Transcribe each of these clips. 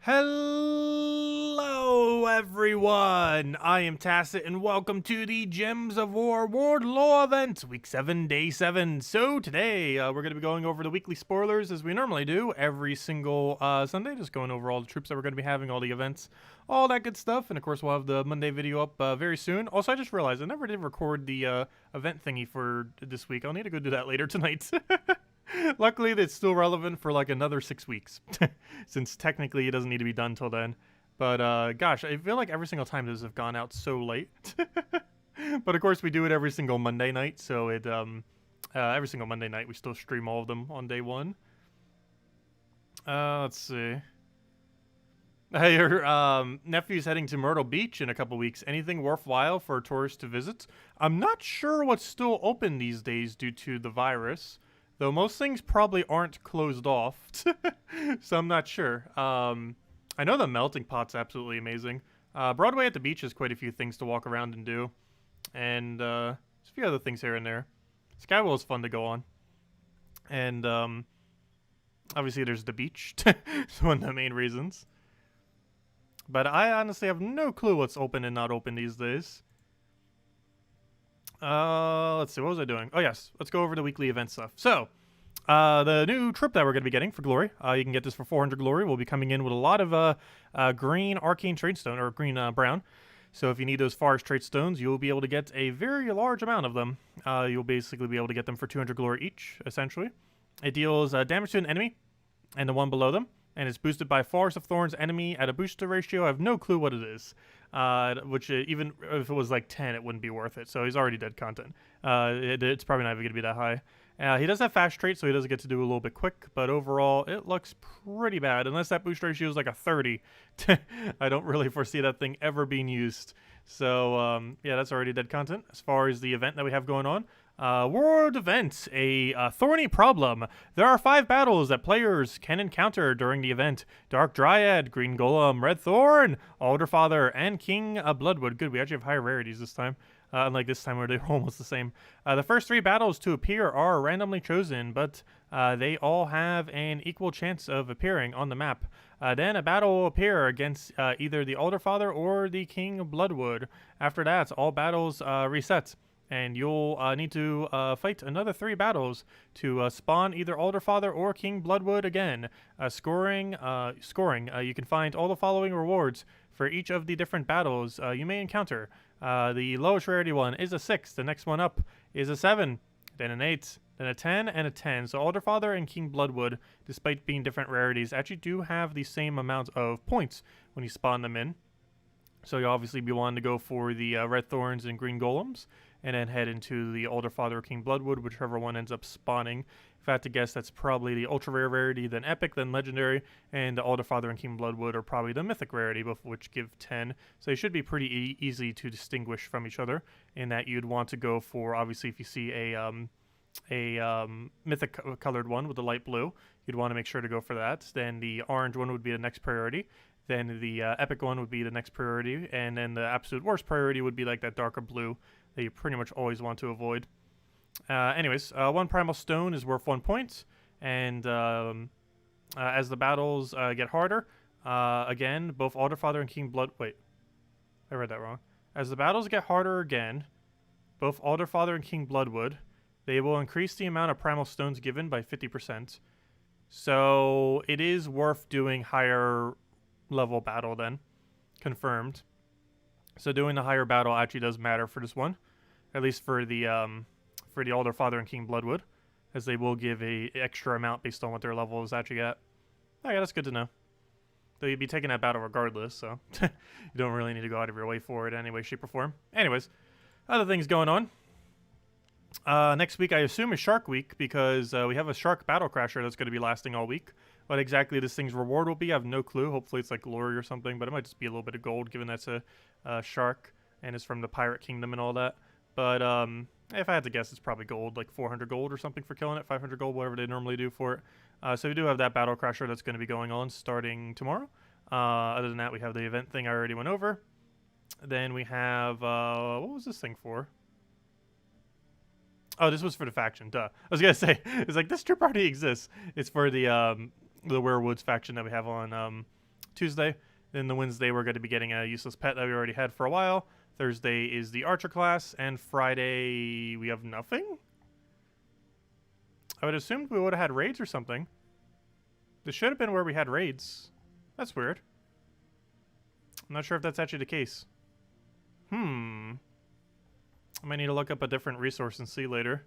Hello everyone, I am Tacet and welcome to the Gems of War World Law event, week 7, day 7. So today we're going to be going over the weekly spoilers as we normally do every single Sunday, just going over all the troops that we're going to be having, all the events, all that good stuff, and of course we'll have the Monday video up very soon. Also, I just realized I never did record the event thingy for this week. I'll need to go do that later tonight. Luckily, it's still relevant for like another 6 weeks, since technically it doesn't need to be done till then. But gosh, I feel like every single time those have gone out so late. But of course, we do it every single Monday night, so it every single Monday night we still stream all of them on day 1. Let's see. Your nephew's heading to Myrtle Beach in a couple weeks. Anything worthwhile for tourists to visit? I'm not sure what's still open these days due to the virus. Though most things probably aren't closed off, so I'm not sure. I know the melting pot's absolutely amazing. Broadway at the beach has quite a few things to walk around and do. And there's a few other things here and there. Skywell is fun to go on. And obviously there's the beach. It's one of the main reasons. But I honestly have no clue what's open and not open these days. Let's see, what was I doing? Oh yes, let's go over the weekly event stuff. So, the new trip that we're going to be getting for glory, you can get this for 400 glory. We'll be coming in with a lot of green arcane tradestone, or green brown. So if you need those forest tradestones, you'll be able to get a very large amount of them. You'll basically be able to get them for 200 glory each, essentially. It deals damage to an enemy and the one below them, and it's boosted by Forest of Thorns enemy at a booster ratio. I have no clue what it is, which even if it was like 10, it wouldn't be worth it. So he's already dead content. It's probably not even going to be that high. He does have fast trait, so he does get to do a little bit quick, but overall, it looks pretty bad. Unless that boost ratio is like a 30, I don't really foresee that thing ever being used. So, yeah, that's already dead content. As far as the event that we have going on, World Event, a thorny problem. There are 5 battles that players can encounter during the event. Dark Dryad, Green Golem, Red Thorn, Alderfather, and King Bloodwood. Good, we actually have higher rarities this time. Unlike this time where they're almost the same. The first 3 battles to appear are randomly chosen, but they all have an equal chance of appearing on the map. Then a battle will appear against either the Alderfather or the King Bloodwood. After that, all battles reset. And you'll need to fight another 3 battles to spawn either Alderfather or King Bloodwood again. Scoring, you can find all the following rewards for each of the different battles you may encounter. The lowest rarity one is a 6, the next one up is a 7, then an 8, then a 10, and a 10. So Alderfather and King Bloodwood, despite being different rarities, actually do have the same amount of points when you spawn them in. So you'll obviously be wanting to go for the Red Thorns and Green Golems, and then head into the Alderfather or King Bloodwood, whichever one ends up spawning. If I had to guess, that's probably the ultra rare rarity, then epic, then legendary, and the Alderfather and King Bloodwood are probably the mythic rarity, both of which give 10. So they should be pretty easy to distinguish from each other, in that you'd want to go for, obviously, if you see a mythic colored one with the light blue, you'd want to make sure to go for that. Then the orange one would be the next priority. Then the epic one would be the next priority, and then the absolute worst priority would be like that darker blue that you pretty much always want to avoid. Anyways, 1 primal stone is worth 1 point, and as the battles get harder, again, both Alderfather and King Blood... Wait, I read that wrong. As the battles get harder again, both Alderfather and King Bloodwood, they will increase the amount of primal stones given by 50%. So it is worth doing higher level battle then. Confirmed. So doing the higher battle actually does matter for this one, at least for the Alderfather and King Bloodwood, as they will give a extra amount based on what their level is actually at. Oh yeah, that's good to know. Though you'd be taking that battle regardless, so you don't really need to go out of your way for it in any way, shape, or form. Anyways, other things going on. Next week, I assume, is Shark Week, because we have a Shark Battle Crasher that's going to be lasting all week. What exactly this thing's reward will be, I have no clue. Hopefully it's like glory or something, but it might just be a little bit of gold, given that's a shark and it's from the Pirate Kingdom and all that. But if I had to guess, it's probably gold, like 400 gold or something for killing it, 500 gold, whatever they normally do for it. So we do have that Battle Crasher that's going to be going on starting tomorrow. Other than that, we have the event thing I already went over. Then we have, what was this thing for? Oh, this was for the faction, duh. I was gonna say, it's like, this trip already exists. It's for the Werewoods faction that we have on Tuesday. Then the Wednesday, we're going to be getting a useless pet that we already had for a while. Thursday is the Archer class, and Friday we have nothing? I would assume we would have had raids or something. This should have been where we had raids. That's weird. I'm not sure if that's actually the case. I might need to look up a different resource and see later.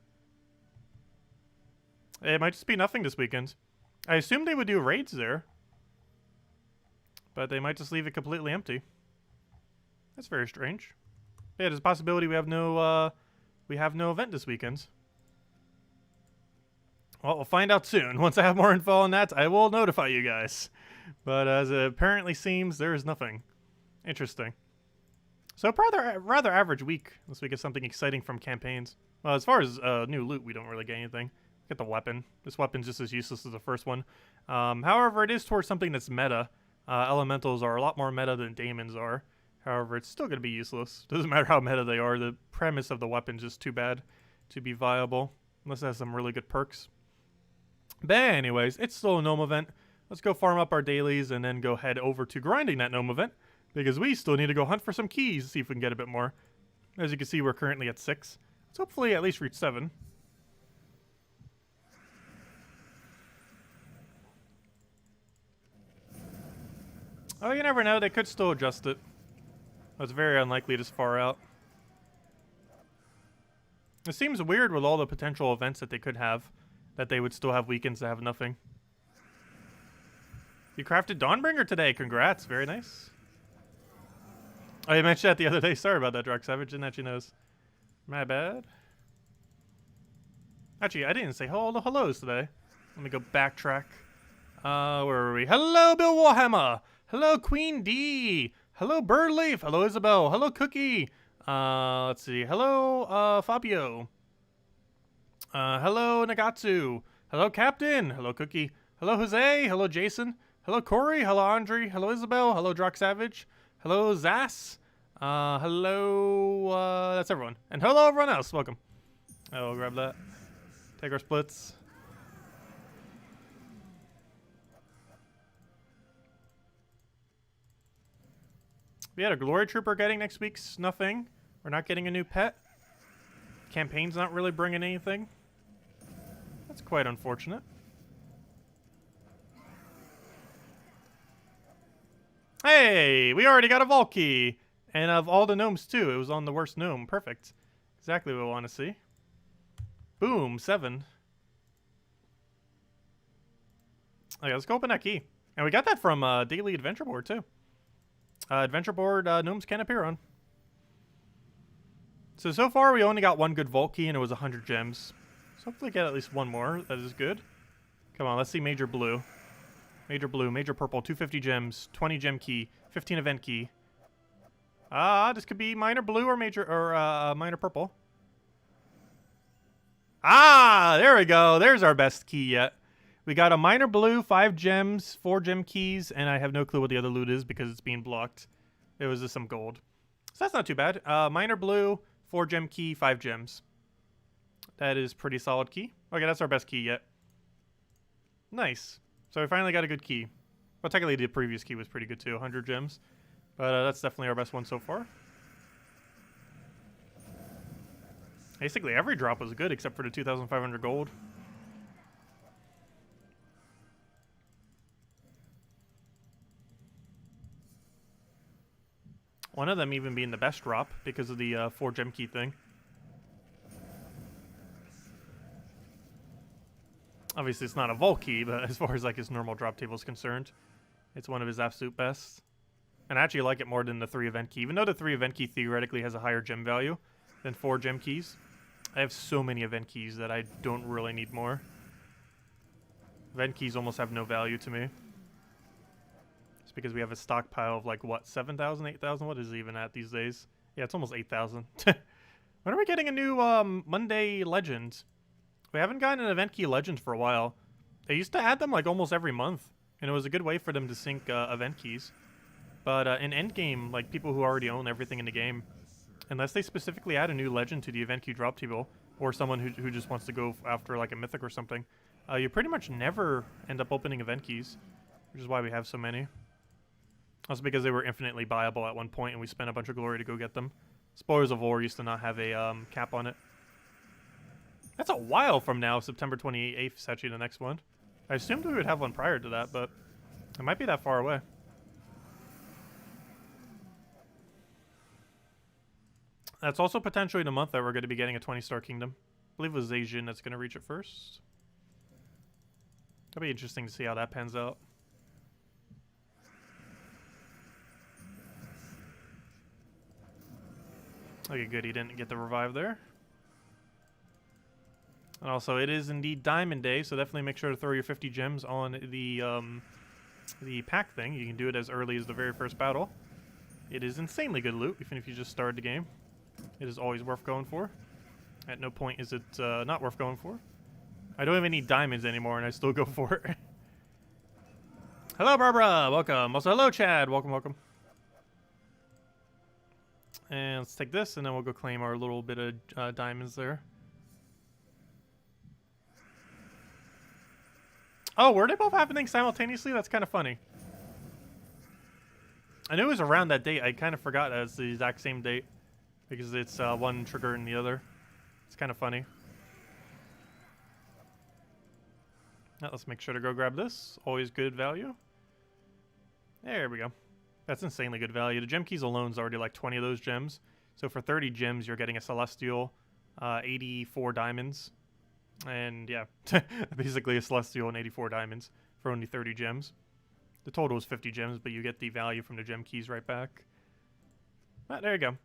It might just be nothing this weekend. I assumed they would do raids there. But they might just leave it completely empty. That's very strange. Yeah, there's a possibility we have no event this weekend. Well, we'll find out soon. Once I have more info on that, I will notify you guys. But as it apparently seems, there is nothing. Interesting. So rather average week, unless we get something exciting from campaigns. Well, as far as new loot, we don't really get anything. Get the weapon. This weapon's just as useless as the first one. However, it is towards something that's meta. Elementals are a lot more meta than daemons are. However, it's still going to be useless. Doesn't matter how meta they are. The premise of the weapon's just too bad to be viable. Unless it has some really good perks. But anyways, it's still a gnome event. Let's go farm up our dailies and then go head over to grinding that gnome event. Because we still need to go hunt for some keys, see if we can get a bit more. As you can see, we're currently at 6. Let's hopefully at least reach 7. Oh, you never know. They could still adjust it. It's very unlikely this far out. It seems weird with all the potential events that they could have, that they would still have weekends that have nothing. You crafted Dawnbringer today. Congrats. Very nice. Oh, you mentioned that the other day. Sorry about that, Drug Savage. Didn't actually notice. My bad. Actually, I didn't say all the hellos today. Let me go backtrack. Where were we? Hello, Bill Warhammer. Hello, Queen D. Hello, Birdleaf. Hello, Isabel. Hello, Cookie. Let's see. Hello, Fabio. Hello, Nagatsu. Hello, Captain. Hello, Cookie. Hello, Jose. Hello, Jason. Hello, Corey. Hello, Andre. Hello, Isabel. Hello, Drock Savage. Hello, Zas. Hello, that's everyone. And hello, everyone else. Welcome. Oh, grab that. Take our splits. We had a Glory Trooper getting next week's nothing. We're not getting a new pet. Campaign's not really bringing anything. That's quite unfortunate. Hey, we already got a vault key. And of all the gnomes too, it was on the worst gnome. Perfect. Exactly what we want to see. Boom, 7. Okay, let's go open that key. And we got that from Daily Adventure Board too. Adventure Board gnomes can appear on. So far we only got one good vault key and it was 100 gems. So hopefully get at least one more. That is good. Come on, let's see Major Blue. Major Blue, Major Purple, 250 gems, 20 gem key, 15 event key. This could be Minor Blue or Major or Minor Purple. There we go. There's our best key yet. We got a Minor Blue, 5 gems, 4 gem keys, and I have no clue what the other loot is because it's being blocked. It was just some gold. So that's not too bad. Minor Blue, 4 gem key, 5 gems. That is pretty solid key. Okay, that's our best key yet. Nice. So we finally got a good key. Well, technically the previous key was pretty good too, 100 gems. But that's definitely our best one so far. Basically every drop was good except for the 2,500 gold. One of them even being the best drop because of the 4 gem key thing. Obviously it's not a vault key, but as far as like his normal drop table is concerned, it's one of his absolute best. And I actually like it more than the 3 event key. Even though the 3 event key theoretically has a higher gem value than 4 gem keys, I have so many event keys that I don't really need more. Event keys almost have no value to me. It's because we have a stockpile of like, what, 7,000, 8,000? What is it even at these days? Yeah, it's almost 8,000. When are we getting a new Monday Legend? We haven't gotten an event key Legend for a while. They used to add them like almost every month, and it was a good way for them to sync event keys. But in endgame, like people who already own everything in the game, unless they specifically add a new legend to the event key drop table, or someone who just wants to go after like a mythic or something, you pretty much never end up opening event keys, which is why we have so many. Also because they were infinitely buyable at one point and we spent a bunch of glory to go get them. Spoilers of War used to not have a cap on it. That's a while from now. September 28th is actually the next one. I assumed we would have one prior to that, but it might be that far away. That's also potentially the month that we're going to be getting a 20-star kingdom. I believe it was Asian that's going to reach it first. That'll be interesting to see how that pans out. Okay, good. He didn't get the revive there. And also, it is indeed Diamond Day, so definitely make sure to throw your 50 gems on the pack thing. You can do it as early as the very first battle. It is insanely good loot, even if you just started the game. It is always worth going for. At no point is it not worth going for. I don't have any diamonds anymore, and I still go for it. Hello, Barbara! Welcome. Also, hello, Chad! Welcome, welcome. And let's take this, and then we'll go claim our little bit of diamonds there. Oh, were they both happening simultaneously? That's kind of funny. I knew it was around that date. I kind of forgot that it's the exact same date. Because it's one trigger in the other. It's kind of funny. Now let's make sure to go grab this. Always good value. There we go. That's insanely good value. The gem keys alone is already like 20 of those gems. So for 30 gems, you're getting a Celestial, 84 diamonds. And yeah, basically a Celestial and 84 diamonds for only 30 gems. The total is 50 gems, but you get the value from the gem keys right back. Ah, there you go.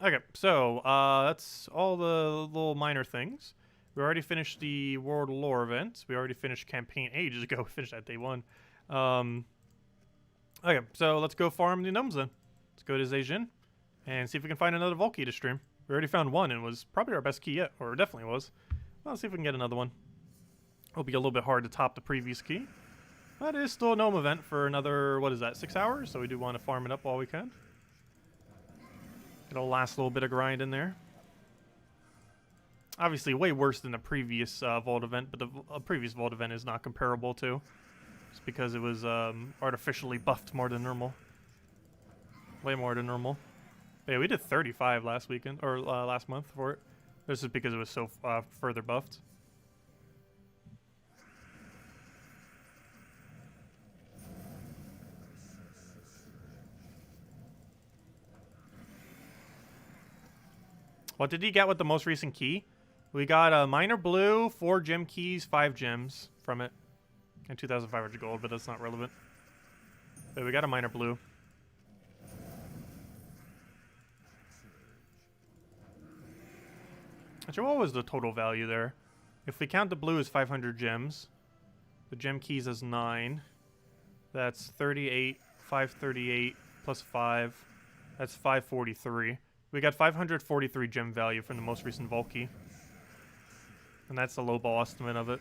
Okay, so that's all the little minor things. We already finished the World Lore event. We already finished campaign ages ago. We finished that day one. Okay, so let's go farm the gnomes then. Let's go to Zhejian and see if we can find another Vault key to stream. We already found one and it was probably our best key yet, or definitely was. Well, let's see if we can get another one. It'll be a little bit hard to top the previous key. But it is still a gnome event for another, what is that, 6 hours? So we do want to farm it up while we can. It'll last a little bit of grind in there. Obviously, way worse than the previous Vault event, but the previous Vault event is not comparable to. Just because it was artificially buffed more than normal. Way more than normal. But yeah, we did 35 last weekend, or last month for it. This is because it was so further buffed. What did he get with the most recent key? We got a minor blue, 4 gem keys, 5 gems from it. And 2,500 gold, but that's not relevant. But we got a minor blue. Actually, what was the total value there? If we count the blue as 500 gems, the gem keys as 9. That's 38, 538 plus 5. That's 543. We got 543 gem value from the most recent Vault key. And that's the lowball estimate of it.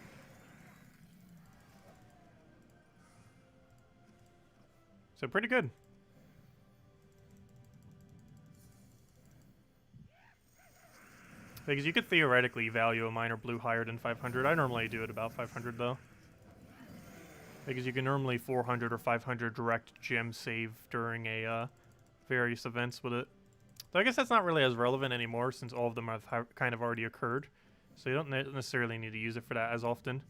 So pretty good. Because you could theoretically value a minor blue higher than 500. I normally do it about 500 though. Because you can normally 400 or 500 direct gem save during a various events with it. So I guess that's not really as relevant anymore since all of them have kind of already occurred. So you don't necessarily need to use it for that as often.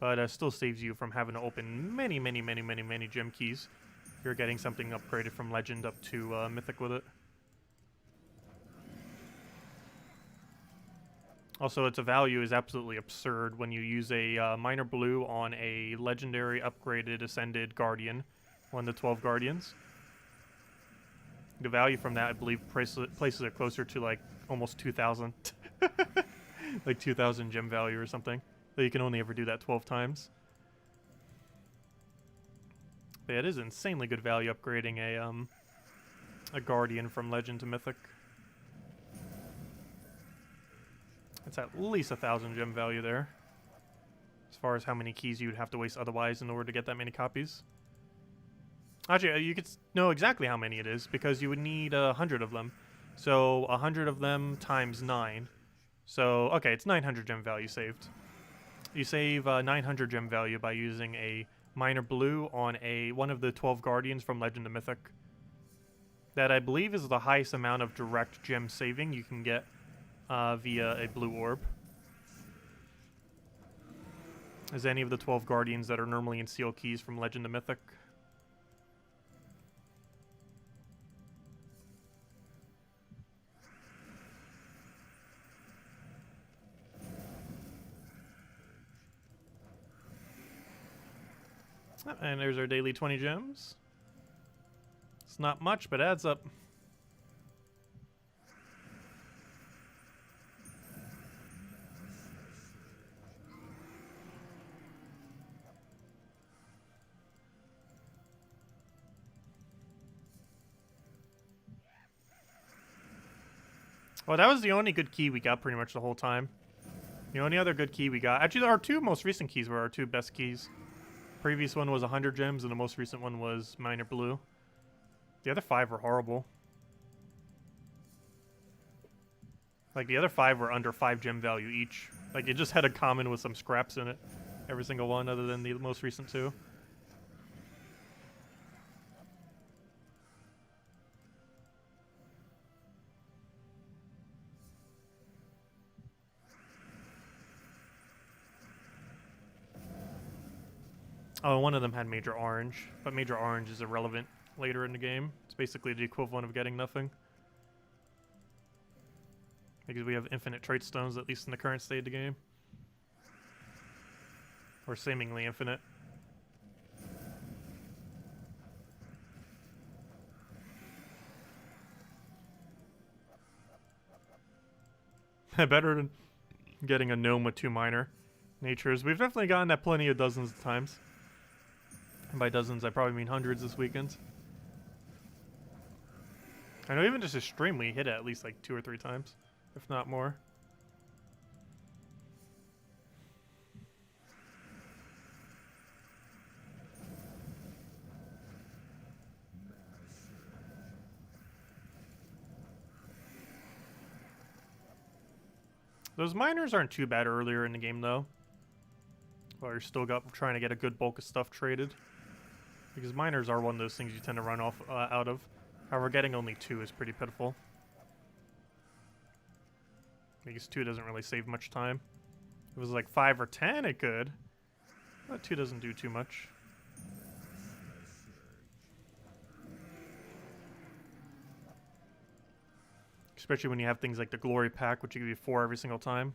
But it still saves you from having to open many gem keys. If you're getting something upgraded from Legend up to Mythic with it. Also, its value is absolutely absurd when you use a minor blue on a legendary upgraded ascended guardian, one of the 12 guardians. The value from that, I believe, places it closer to like almost 2,000. Like 2,000 gem value or something. So you can only ever do that 12 times. But yeah, it is insanely good value upgrading a guardian from Legend to Mythic. It's at least 1,000 gem value there. As far as how many keys you'd have to waste otherwise in order to get that many copies. Actually, you could know exactly how many it is because you would need 100 of them. So 100 of them times 9. So, okay, it's 900 gem value saved. You save 900 gem value by using a minor blue on one of the 12 Guardians from Legend of Mythic. That I believe is the highest amount of direct gem saving you can get via a blue orb. As any of the 12 Guardians that are normally in Seal Keys from Legend of Mythic. And there's our daily 20 gems. It's not much, but adds up. Well, that was the only good key we got pretty much the whole time. The only other good key we got... Actually, our two most recent keys were our two best keys. Previous one was 100 gems, and the most recent one was minor blue. The other 5 were horrible. Like, the other 5 were under 5 gem value each. Like, it just had a common with some scraps in it. Every single one, other than the most recent 2. Oh, one of them had Major Orange, but Major Orange is irrelevant later in the game. It's basically the equivalent of getting nothing. Because we have infinite trait stones, at least in the current state of the game. Or seemingly infinite. Better than getting a gnome with 2 minor natures. We've definitely gotten that plenty of dozens of times. And by dozens, I probably mean hundreds this weekend. I know even just a stream, we hit it at least like 2 or 3 times, if not more. Those miners aren't too bad earlier in the game, though. While you're still trying to get a good bulk of stuff traded. Because miners are one of those things you tend to run off out of. However, getting only 2 is pretty pitiful. Because 2 doesn't really save much time. If it was like 5 or 10, it could. But 2 doesn't do too much. Especially when you have things like the Glory Pack, which give you 4 every single time.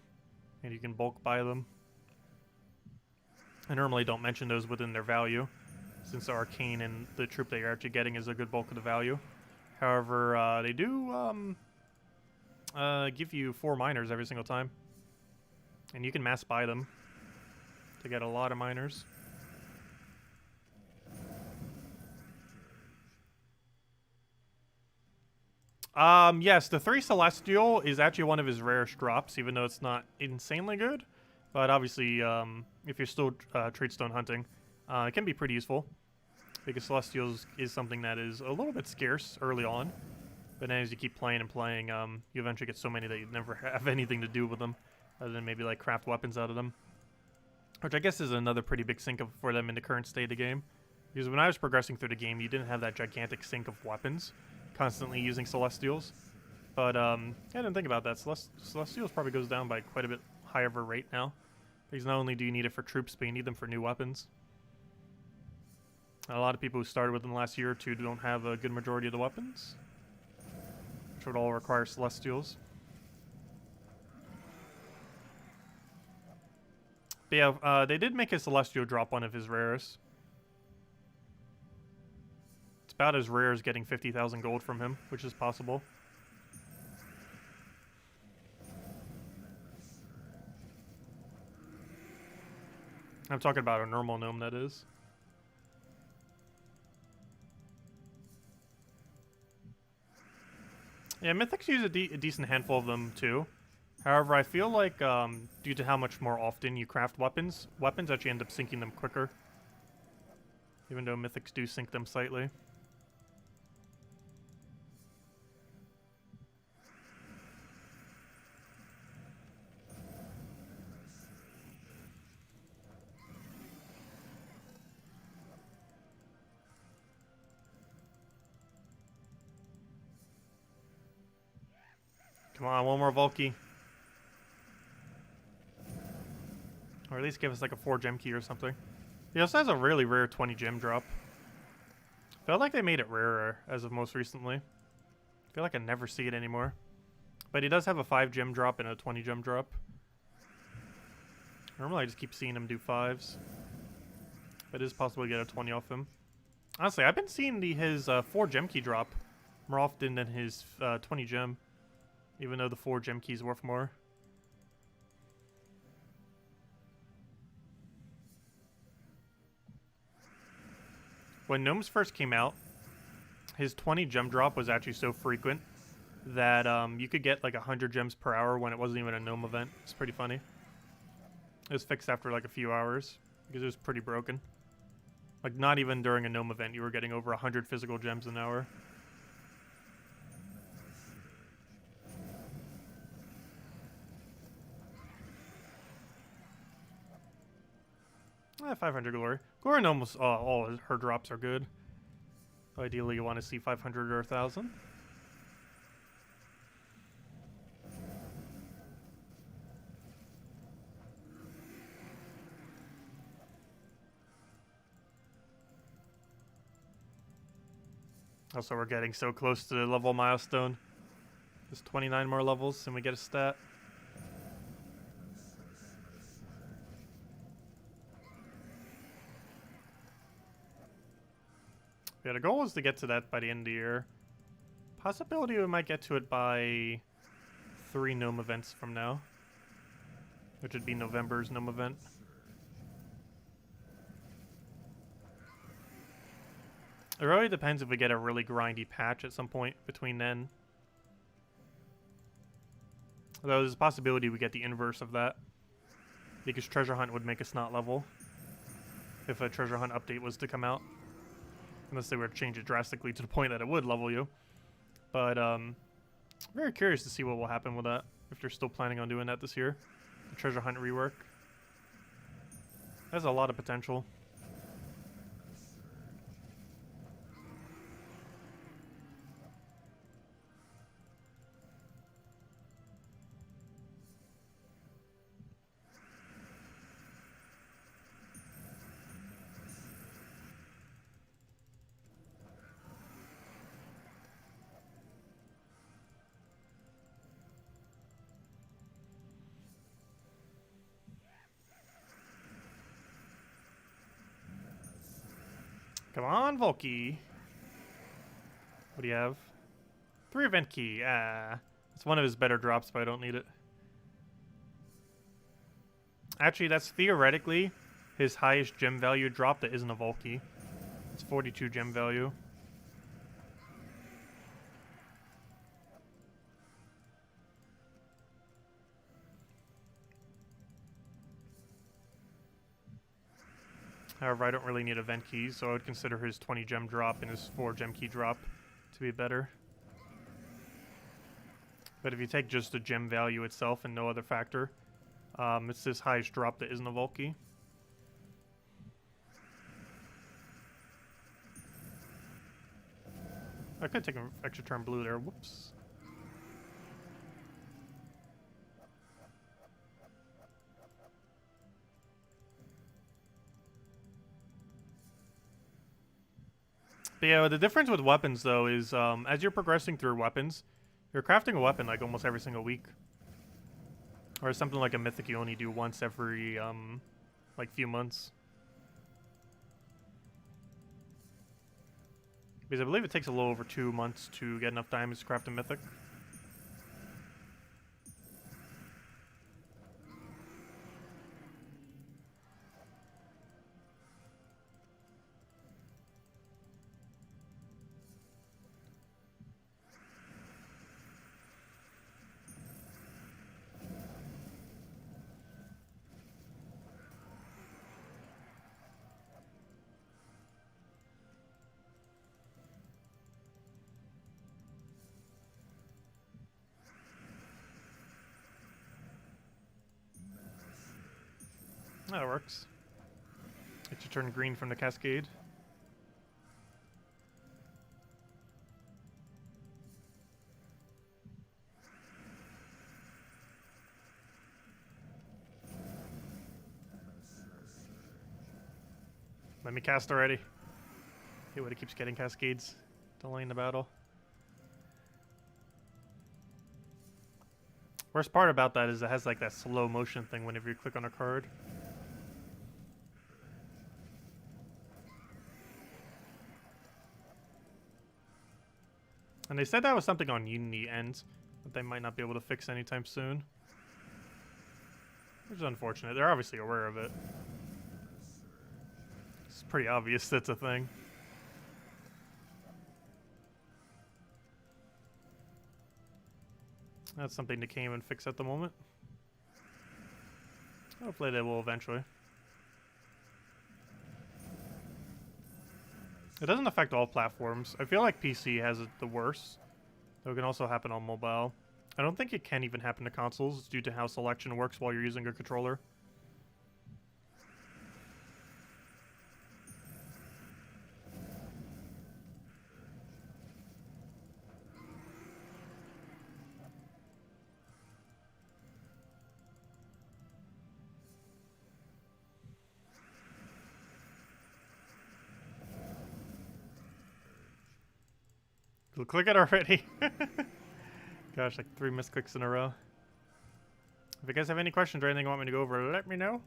And you can bulk buy them. I normally don't mention those within their value, since the Arcane and the troop that you're actually getting is a good bulk of the value. However, they do give you 4 miners every single time. And you can mass buy them to get a lot of miners. Yes, the 3 Celestial is actually one of his rarest drops, even though it's not insanely good. But obviously, if you're still trait stone hunting, it can be pretty useful. Because Celestials is something that is a little bit scarce early on. But then as you keep playing and playing, you eventually get so many that you never have anything to do with them. Other than maybe like craft weapons out of them. Which I guess is another pretty big sink for them in the current state of the game. Because when I was progressing through the game, you didn't have that gigantic sink of weapons. Constantly using Celestials. But I didn't think about that. Celestials probably goes down by quite a bit higher of a rate now. Because not only do you need it for troops, but you need them for new weapons. A lot of people who started within the last year or 2 don't have a good majority of the weapons. Which would all require Celestials. But yeah, they did make a Celestial drop one of his rares. It's about as rare as getting 50,000 gold from him, which is possible. I'm talking about a normal gnome, that is. Yeah, Mythics use a decent handful of them, too. However, I feel like, due to how much more often you craft weapons actually end up sinking them quicker. Even though Mythics do sink them slightly. Come on, one more Volky. Or at least give us like a 4 gem key or something. He also has a really rare 20 gem drop. Felt like they made it rarer as of most recently. I feel like I never see it anymore. But he does have a 5 gem drop and a 20 gem drop. Normally I just keep seeing him do 5s. But it is possible to get a 20 off him. Honestly, I've been seeing his 4 gem key drop more often than his 20 gem. Even though the 4 gem keys worth more. When Gnomes first came out, his 20 gem drop was actually so frequent that you could get like 100 gems per hour when it wasn't even a Gnome event. It's pretty funny. It was fixed after like a few hours because it was pretty broken. Like not even during a Gnome event you were getting over 100 physical gems an hour. 500 glory. Glory and almost all her drops are good. Ideally, you want to see 500 or 1,000. Also, we're getting so close to the level milestone. Just 29 more levels and we get a stat. Yeah, the goal is to get to that by the end of the year. Possibility we might get to it by 3 Gnome events from now. Which would be November's Gnome event. It really depends if we get a really grindy patch at some point between then. Although there's a possibility we get the inverse of that. Because Treasure Hunt would make us not level. If a Treasure Hunt update was to come out. Unless they were to change it drastically to the point that it would level you. But, very curious to see what will happen with that. If they're still planning on doing that this year. The Treasure Hunt rework. Has a lot of potential. Come on, Volky. What do you have? 3 event key. Ah. It's one of his better drops, but I don't need it. Actually, that's theoretically his highest gem value drop that isn't a Volky. It's 42 gem value. However, I don't really need event keys, so I would consider his 20 gem drop and his 4 gem key drop to be better. But if you take just the gem value itself and no other factor, it's his highest drop that isn't a Volky. I could take an extra turn blue there. Whoops. But yeah, the difference with weapons, though, is as you're progressing through weapons, you're crafting a weapon like almost every single week. Or something like a mythic you only do once every, like, few months. Because I believe it takes a little over 2 months to get enough diamonds to craft a mythic. That works. Get you turn green from the cascade. let me cast already. Hate when it keeps getting cascades. Delaying the battle. Worst part about that is it has like that slow motion thing whenever you click on a card. And they said that was something on Unity end that they might not be able to fix anytime soon. Which is unfortunate. They're obviously aware of it. It's pretty obvious that's a thing. That's something to came and fix at the moment. Hopefully they will eventually. It doesn't affect all platforms. I feel like PC has it the worst. Though it can also happen on mobile. I don't think it can even happen to consoles due to how selection works while you're using a controller. Click it already. Gosh, like 3 misclicks in a row. If you guys have any questions or anything you want me to go over, let me know.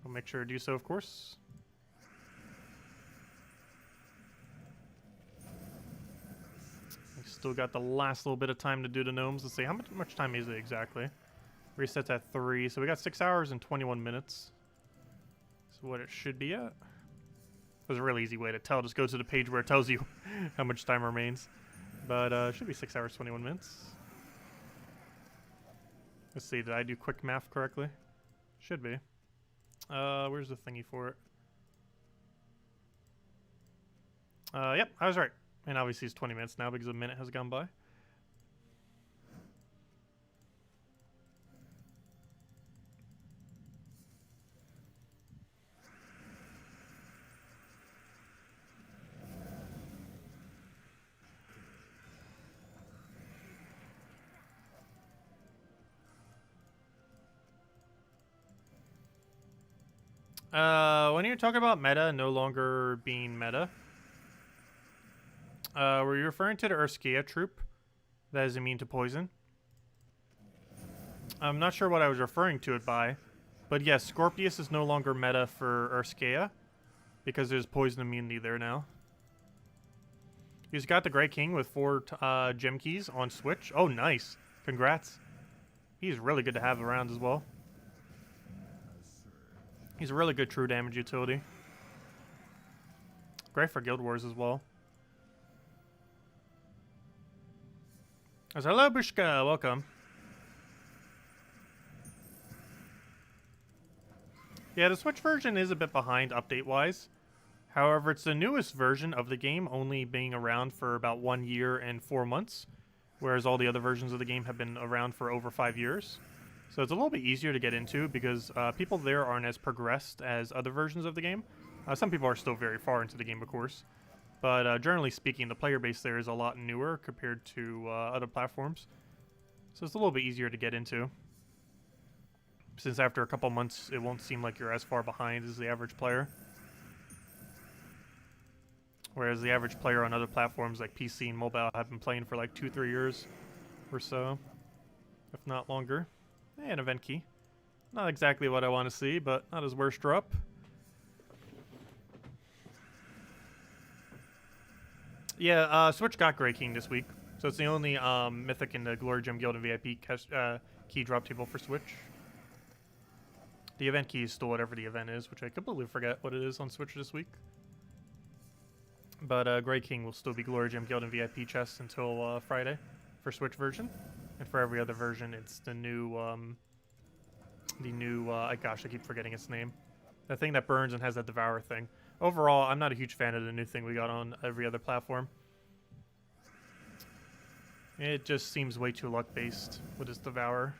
I'll make sure to do so, of course. We still got the last little bit of time to do the gnomes. Let's see, how much time is it exactly? Resets at 3, so we got 6 hours and 21 minutes. So what it should be at. There's a really easy way to tell. Just go to the page where it tells you how much time remains. But it should be 6 hours, 21 minutes. Let's see, did I do quick math correctly? Should be. Where's the thingy for it? Yep, I was right. And obviously it's 20 minutes now because a minute has gone by. When you're talking about meta no longer being meta, were you referring to the Urskea troop that is immune to poison? I'm not sure what I was referring to it by, but yes, Scorpius is no longer meta for Urskea because there's poison immunity there now. He's got the Grey King with 4 gem keys on Switch. Oh, nice. Congrats. He's really good to have around as well. He's a really good true damage utility. Great for Guild Wars as well. Hello, Bushka. Welcome. Yeah, the Switch version is a bit behind update-wise. However, it's the newest version of the game, only being around for about 1 year and 4 months, whereas all the other versions of the game have been around for over 5 years. So it's a little bit easier to get into because people there aren't as progressed as other versions of the game. Some people are still very far into the game, of course. But generally speaking, the player base there is a lot newer compared to other platforms. So it's a little bit easier to get into. Since after a couple months, it won't seem like you're as far behind as the average player. Whereas the average player on other platforms like PC and mobile have been playing for like 2-3 years or so, if not longer. And event key. Not exactly what I want to see, but not his worst drop. Yeah, Switch got Grey King this week. So it's the only Mythic in the Glory Gem Guild and VIP key drop table for Switch. The event key is still whatever the event is, which I completely forget what it is on Switch this week. But Grey King will still be Glory Gem Guild and VIP chests until Friday for Switch version. And for every other version, it's the new, gosh, I keep forgetting its name. The thing that burns and has that Devour thing. Overall, I'm not a huge fan of the new thing we got on every other platform. It just seems way too luck-based with its Devour.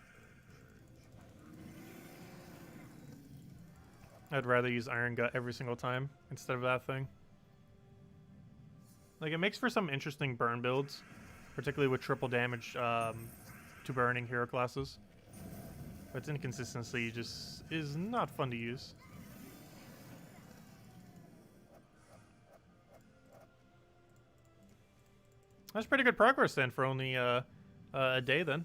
I'd rather use Iron Gut every single time instead of that thing. Like, it makes for some interesting burn builds, particularly with triple damage to burning hero classes. But its inconsistency just is not fun to use. That's pretty good progress then for only a day then.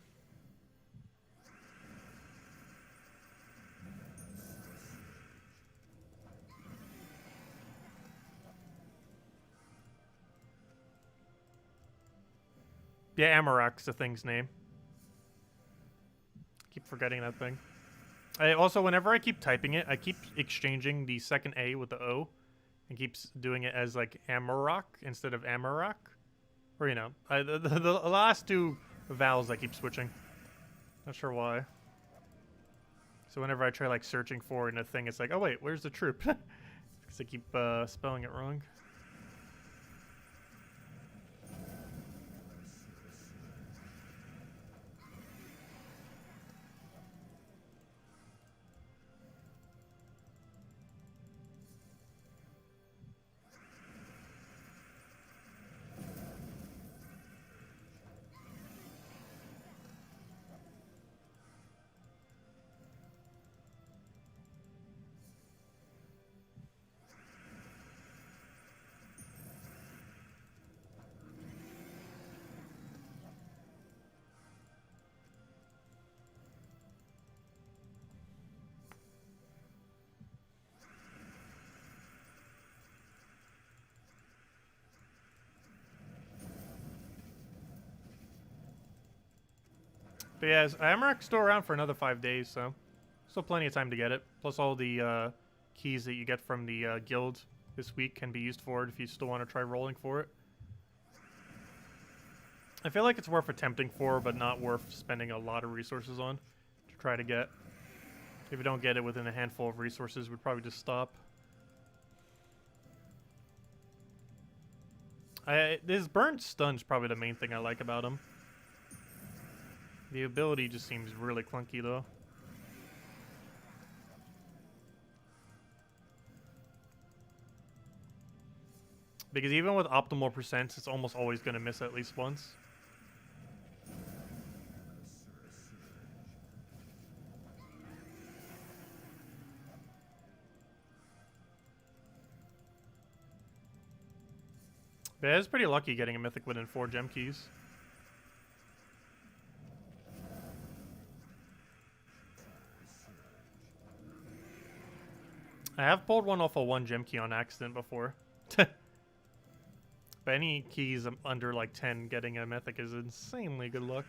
Yeah, Amarok's the thing's name. Keep forgetting that thing. I also, whenever I keep typing it, I keep exchanging the second A with the O, and keeps doing it as like Amarok instead of Amarok, or you know, the last two vowels I keep switching. Not sure why. So whenever I try like searching for it in a thing, it's like, oh wait, where's the troop? Because I keep spelling it wrong. But yeah, Amarok's still around for another 5 days, so still plenty of time to get it. Plus all the keys that you get from the guild this week can be used for it if you still want to try rolling for it. I feel like it's worth attempting for, but not worth spending a lot of resources on to try to get. If you don't get it within a handful of resources, we'd probably just stop. His burned stun's probably the main thing I like about him. The ability just seems really clunky, though. Because even with optimal percents, it's almost always going to miss at least once. But yeah, it's pretty lucky getting a mythic within 4 gem keys. I have pulled one off a 1 gem key on accident before. But any keys under like 10 getting a mythic is insanely good luck.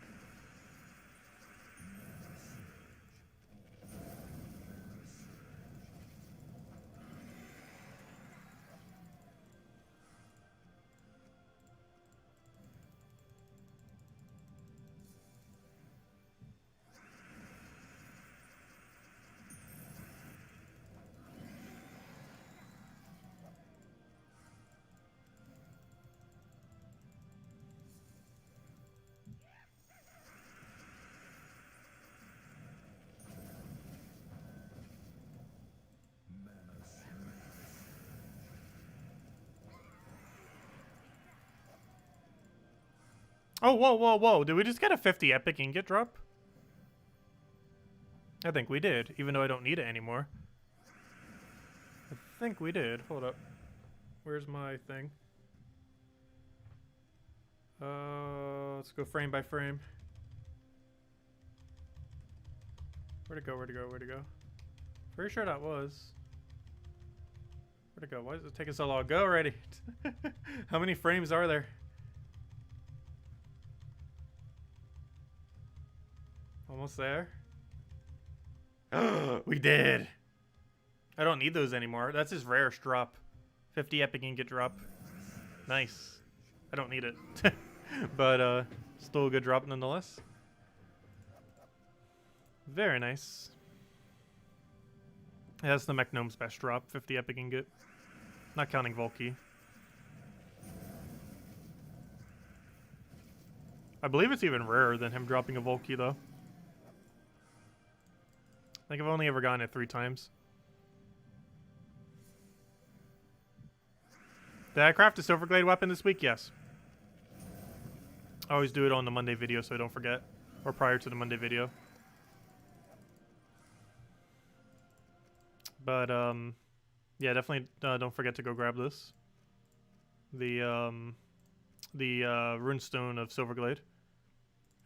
Oh, whoa, whoa, whoa. Did we just get a 50 epic ingot drop? I think we did, even though I don't need it anymore. I think we did. Hold up. Where's my thing? Let's go frame by frame. Where'd it go? Where'd it go? Where'd it go? Pretty sure that was. Where'd it go? Why does it take us so long? Go already. How many frames are there? Almost there. We did. I don't need those anymore. That's his rarest drop. 50 epic ingot drop. Nice. I don't need it. But still a good drop nonetheless. Very nice. Yeah, that's the Mech Gnome's best drop. 50 epic ingot. Not counting Volky. I believe it's even rarer than him dropping a Volky though. I think I've only ever gotten it 3 times. Did I craft a Silverglade weapon this week? Yes. I always do it on the Monday video so I don't forget. Or prior to the Monday video. But, yeah, definitely don't forget to go grab this. The, the runestone of Silverglade.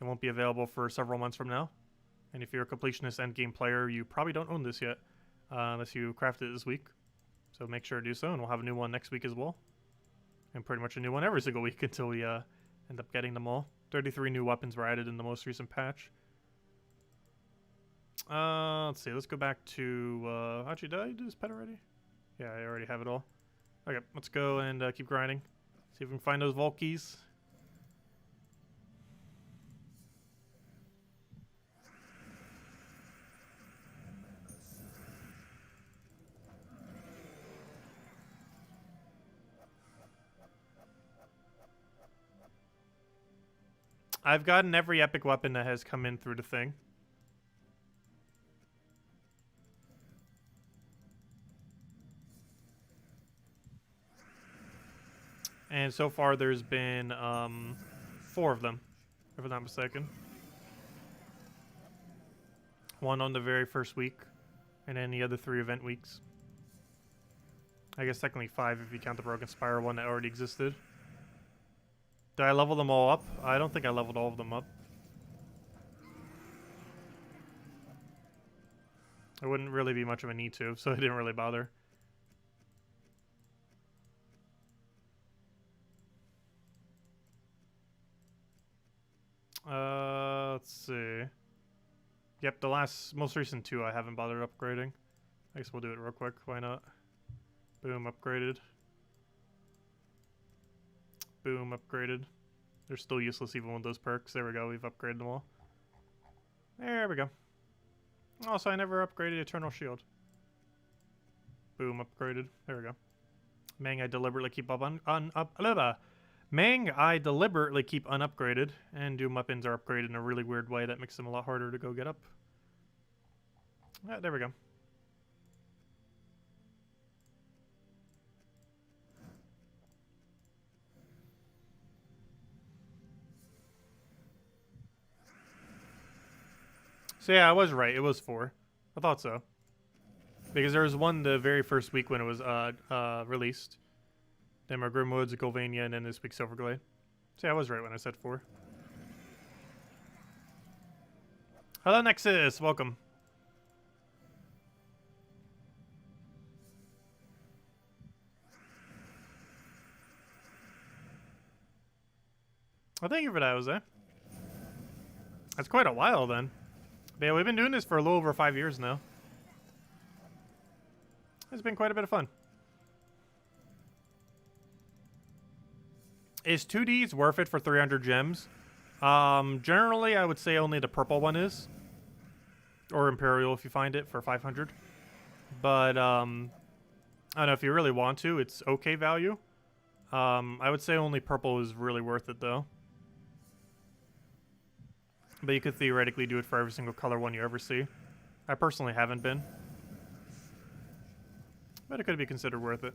It won't be available for several months from now. And if you're a completionist endgame player, you probably don't own this yet, unless you crafted it this week. So make sure to do so, and we'll have a new one next week as well. And pretty much a new one every single week until we end up getting them all. 33 new weapons were added in the most recent patch. Let's see, let's go back to... actually, did I do this pet already? Yeah, I already have it all. Okay, let's go and keep grinding. See if we can find those vault keys. I've gotten every epic weapon that has come in through the thing. And so far there's been 4 of them, if I'm not mistaken. 1 on the very first week, and then the other 3 event weeks. I guess technically 5 if you count the Broken Spire one that already existed. Did I level them all up? I don't think I leveled all of them up. It wouldn't really be much of a need to, so I didn't really bother. Let's see. Yep, the most recent 2 I haven't bothered upgrading. I guess we'll do it real quick. Why not? Boom, upgraded. Boom, upgraded. They're still useless even with those perks. There we go, we've upgraded them all. There we go. Also, I never upgraded Eternal Shield. Boom, upgraded. There we go. Mang, I deliberately keep I deliberately keep unupgraded, and Doom weapons are upgraded in a really weird way that makes them a lot harder to go get up. There we go. So yeah, I was right. It was 4. I thought so. Because there was one the very first week when it was released. Then my Grimwoods, Golvania, and then this week Silverglade. So yeah, I was right when I said 4. Hello, Nexus. Welcome. Well, thank you for that, Jose. That's quite a while then. But yeah, we've been doing this for a little over 5 years now. It's been quite a bit of fun. Is 2Ds worth it for 300 gems? Generally, I would say only the purple one is. Or Imperial if you find it for 500. But, I don't know, if you really want to, it's okay value. I would say only purple is really worth it, though. But you could theoretically do it for every single color one you ever see. I personally haven't been. But it could be considered worth it.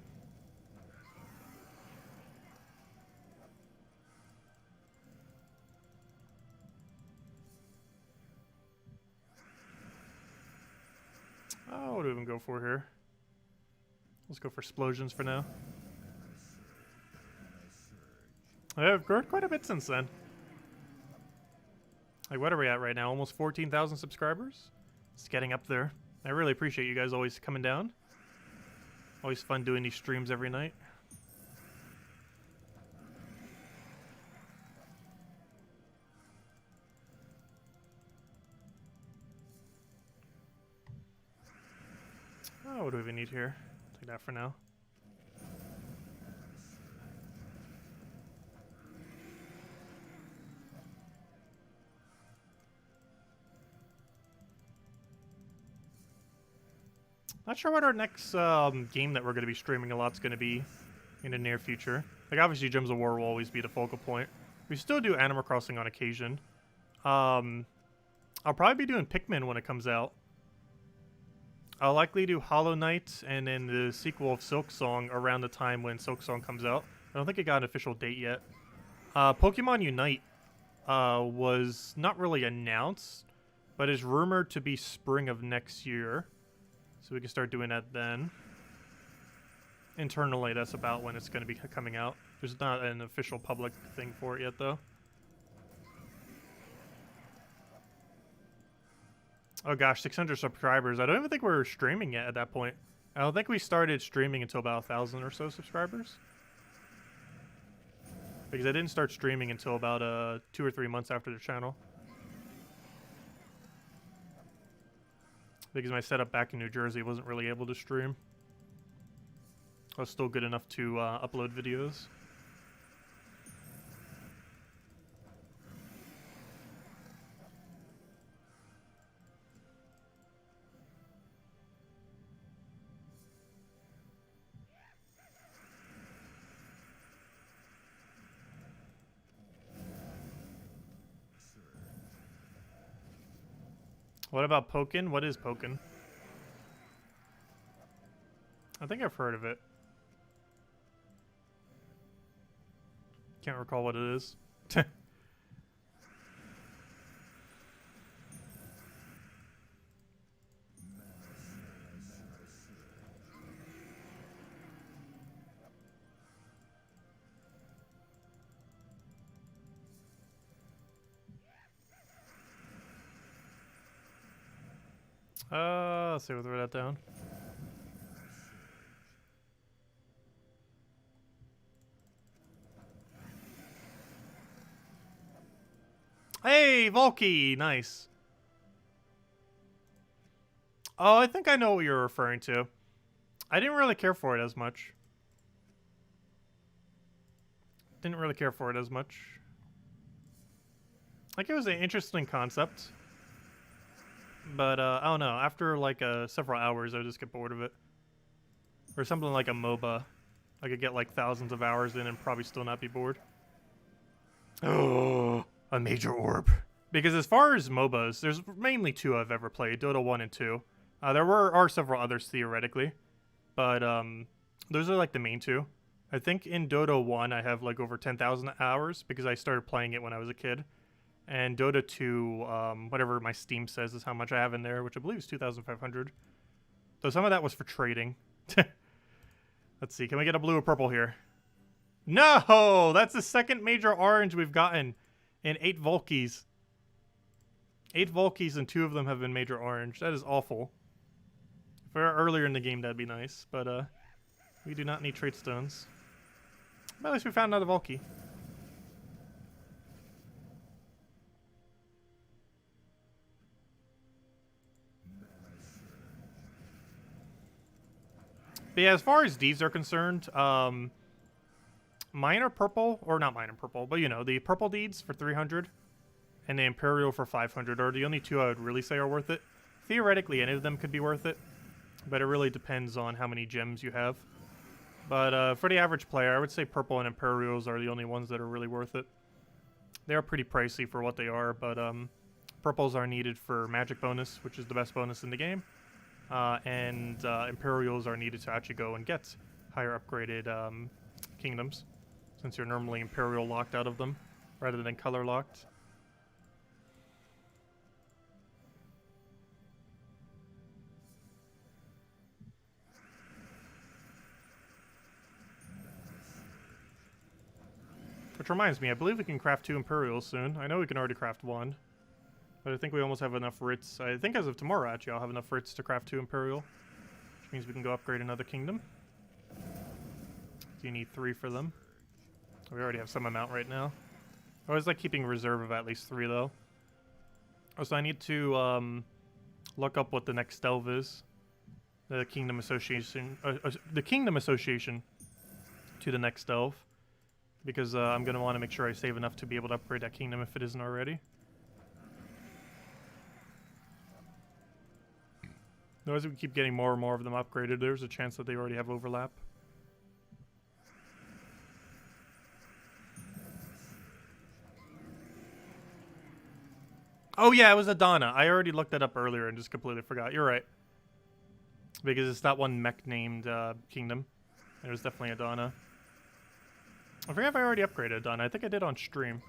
Oh, what do we even go for here? Let's go for explosions for now. I've grown quite a bit since then. Like, what are we at right now? Almost 14,000 subscribers? It's getting up there. I really appreciate you guys always coming down. Always fun doing these streams every night. Oh, what do we even need here? Take that for now. Not sure what our next game that we're going to be streaming a lot is going to be in the near future. Like, obviously, Gems of War will always be the focal point. We still do Animal Crossing on occasion. I'll probably be doing Pikmin when it comes out. I'll likely do Hollow Knight and then the sequel of Silksong around the time when Silksong comes out. I don't think it got an official date yet. Pokemon Unite was not really announced, but is rumored to be spring of next year. So we can start doing that then. internally, that's about when it's going to be coming out. There's not an official public thing for it yet, though. Oh gosh, 600 subscribers. I don't even think we're streaming yet at that point. I don't think we started streaming until about 1,000 or so subscribers. Because I didn't start streaming until about 2 or 3 months after the channel. Because my setup back in New Jersey wasn't really able to stream. I was still good enough to upload videos. What about Pokin? What is Pokin? I think I've heard of it. Can't recall what it is. Let's see, we'll throw that down. Hey, Volky! Nice. Oh, I think I know what you're referring to. I didn't really care for it as much. Didn't really care for it as much. Like, it was an interesting concept. But, I don't know. After, like, several hours, I would just get bored of it. Or something like a MOBA. I could get, like, thousands of hours in and probably still not be bored. Oh, a major orb. Because as far as MOBAs, there's mainly two I've ever played. Dota 1 and 2. There are several others, theoretically. But, those are, like, the main two. I think in Dota 1, I have, like, over 10,000 hours because I started playing it when I was a kid. And Dota 2, whatever my Steam says is how much I have in there, which I believe is 2,500. Though some of that was for trading. Let's see, can we get a blue or purple here? No! That's the second major orange we've gotten in 8 Volkies. 8 Volkies and 2 of them have been major orange. That is awful. If we were earlier in the game, that'd be nice. But we do not need trait stones. But at least we found another Volky. But yeah, as far as deeds are concerned, mine are purple, or not mine are purple, but you know, the purple deeds for 300 and the Imperial for 500 are the only two I would really say are worth it. Theoretically, any of them could be worth it, but it really depends on how many gems you have. But for the average player, I would say purple and Imperials are the only ones that are really worth it. They are pretty pricey for what they are, but purples are needed for magic bonus, which is the best bonus in the game. And Imperials are needed to actually go and get higher upgraded kingdoms, since you're normally Imperial locked out of them, rather than color locked. Which reminds me, I believe we can craft 2 Imperials soon. I know we can already craft 1. But I think we almost have enough writs. I think as of tomorrow, actually, I'll have enough writs to craft 2 Imperial. Which means we can go upgrade another kingdom. So you need 3 for them. We already have some amount right now. I always like keeping reserve of at least 3, though. Also, I need to look up what the next delve is. The Kingdom Association. The Kingdom Association to the next delve. Because I'm going to want to make sure I save enough to be able to upgrade that kingdom if it isn't already. As we keep getting more and more of them upgraded, there's a chance that they already have overlap. Oh yeah, it was Adana. I already looked that up earlier and just completely forgot. You're right. Because it's that one mech named kingdom. It was definitely Adana. I forget if I already upgraded Adana. I think I did on stream.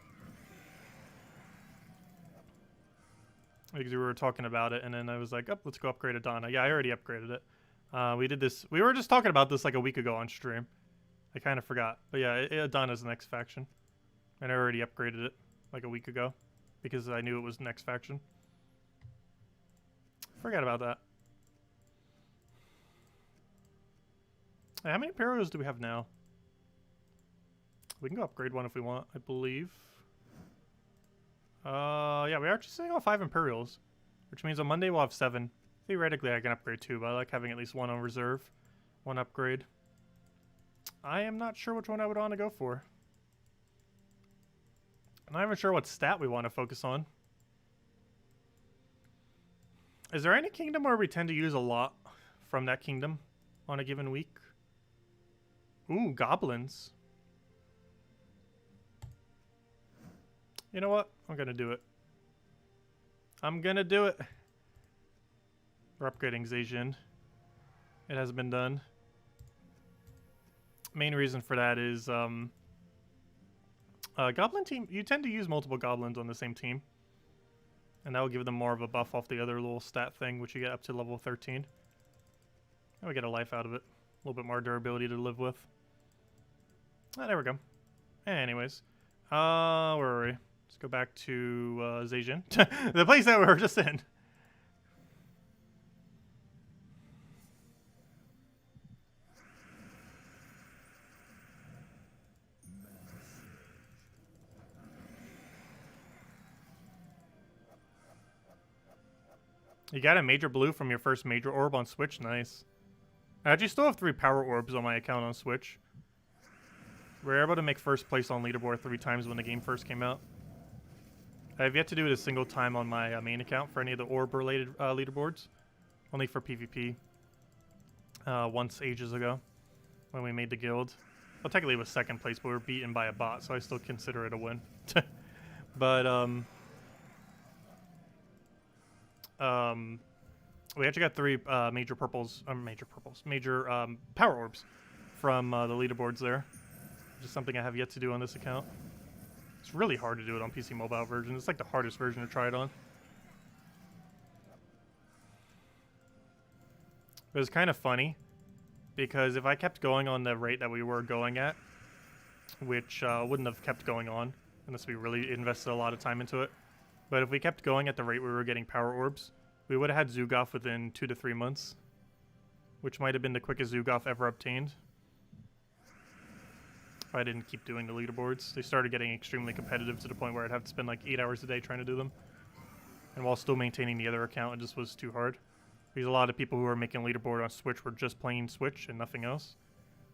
Because we were talking about it, and then I was like, oh, let's go upgrade Adana. Yeah, I already upgraded it. We did this. We were just talking about this like a week ago on stream. I kind of forgot. But yeah, it done as the next faction. And I already upgraded it like a week ago because I knew it was next faction. Forgot about that. How many Imperials do we have now? We can go upgrade one if we want, I believe. Yeah, we're actually sitting on 5 Imperials, which means on Monday we'll have 7. Theoretically, I can upgrade 2, but I like having at least 1 on reserve. 1 upgrade. I am not sure which one I would want to go for. I'm not even sure what stat we want to focus on. Is there any kingdom where we tend to use a lot from that kingdom on a given week? Ooh, goblins. You know what? I'm gonna do it. I'm gonna do it. We're upgrading Zhejian. It has been done. Main reason for that is goblin team, you tend to use multiple goblins on the same team. And that will give them more of a buff off the other little stat thing, which you get up to level 13. And we get a life out of it. A little bit more durability to live with. Ah, there we go. Anyways. Where are we? Let's go back to Zhejian. The place that we were just in. You got a major blue from your first major orb on Switch. Nice. I actually still have 3 power orbs on my account on Switch. We were able to make first place on leaderboard 3 times when the game first came out. I have yet to do it a single time on my main account for any of the orb-related leaderboards. Only for PvP. Once ages ago, when we made the guild. Well, technically it was 2nd place, but we were beaten by a bot, so I still consider it a win. But, we actually got 3 major power orbs from the leaderboards there. Just something I have yet to do on this account. It's really hard to do it on PC mobile version. It's like the hardest version to try it on. It was kind of funny because if I kept going on the rate that we were going at, which wouldn't have kept going on unless we really invested a lot of time into it. But if we kept going at the rate we were getting power orbs, we would have had Zugoff within 2 to 3 months, which might have been the quickest Zugoff ever obtained. If I didn't keep doing the leaderboards. They started getting extremely competitive to the point where I'd have to spend like 8 hours a day trying to do them. And while still maintaining the other account, it just was too hard. Because a lot of people who were making leaderboard on Switch were just playing Switch and nothing else.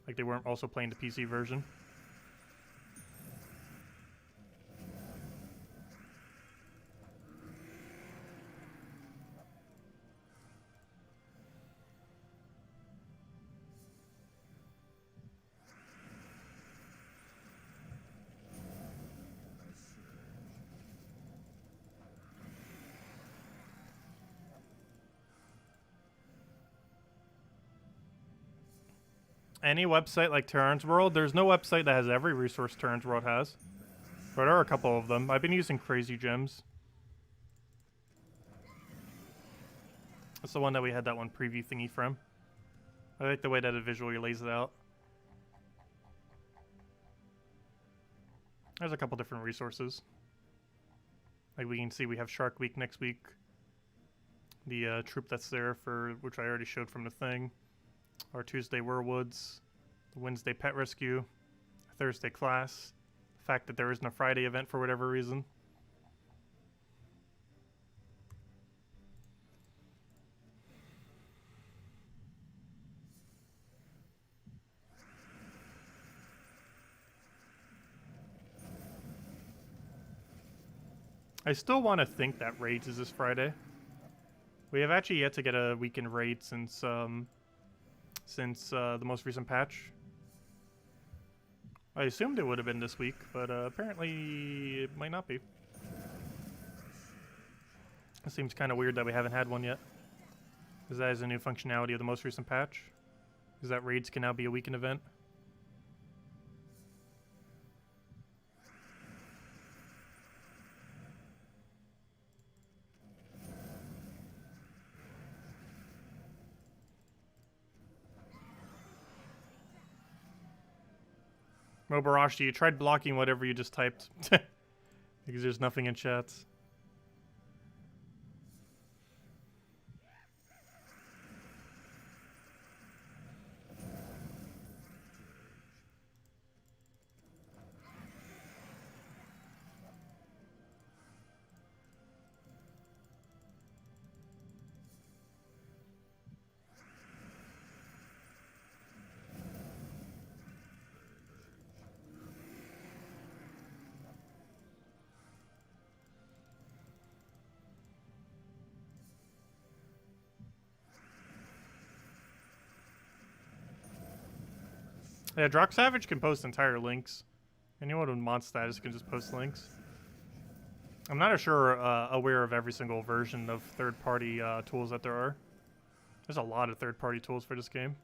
Like they weren't also playing the PC version. Any website like RimWorld, there's no website that has every resource RimWorld has. But there are a couple of them. I've been using Crazy Gems. That's the one that we had that one preview thingy from. I like the way that it visually lays it out. There's a couple different resources. Like we can see we have Shark Week next week. The troop that's there for, which I already showed from the thing. Our Tuesday Werewoods, the Wednesday Pet Rescue, Thursday Class, the fact that there isn't a Friday event for whatever reason. I still want to think that Raids is this Friday. We have actually yet to get a weekend raid since the most recent patch. I assumed it would have been this week, but apparently it might not be. It seems kind of weird that we haven't had one yet. Because that is a new functionality of the most recent patch. Is that raids can now be a weekend event. Mobarashi, you tried blocking whatever you just typed. Because there's nothing in chats. Yeah, Drock Savage can post entire links. Anyone with mod status can just post links. I'm not sure aware of every single version of third-party tools that there are. There's a lot of third-party tools for this game.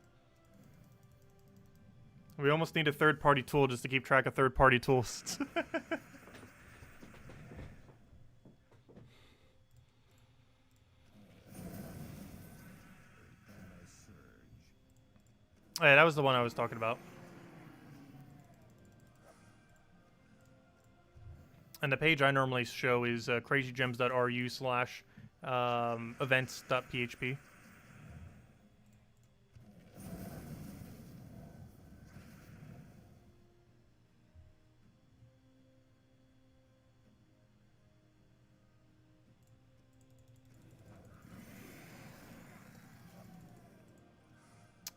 We almost need a third-party tool just to keep track of third-party tools. Yeah, that was the one I was talking about. And the page I normally show is crazygems.ru/events.php.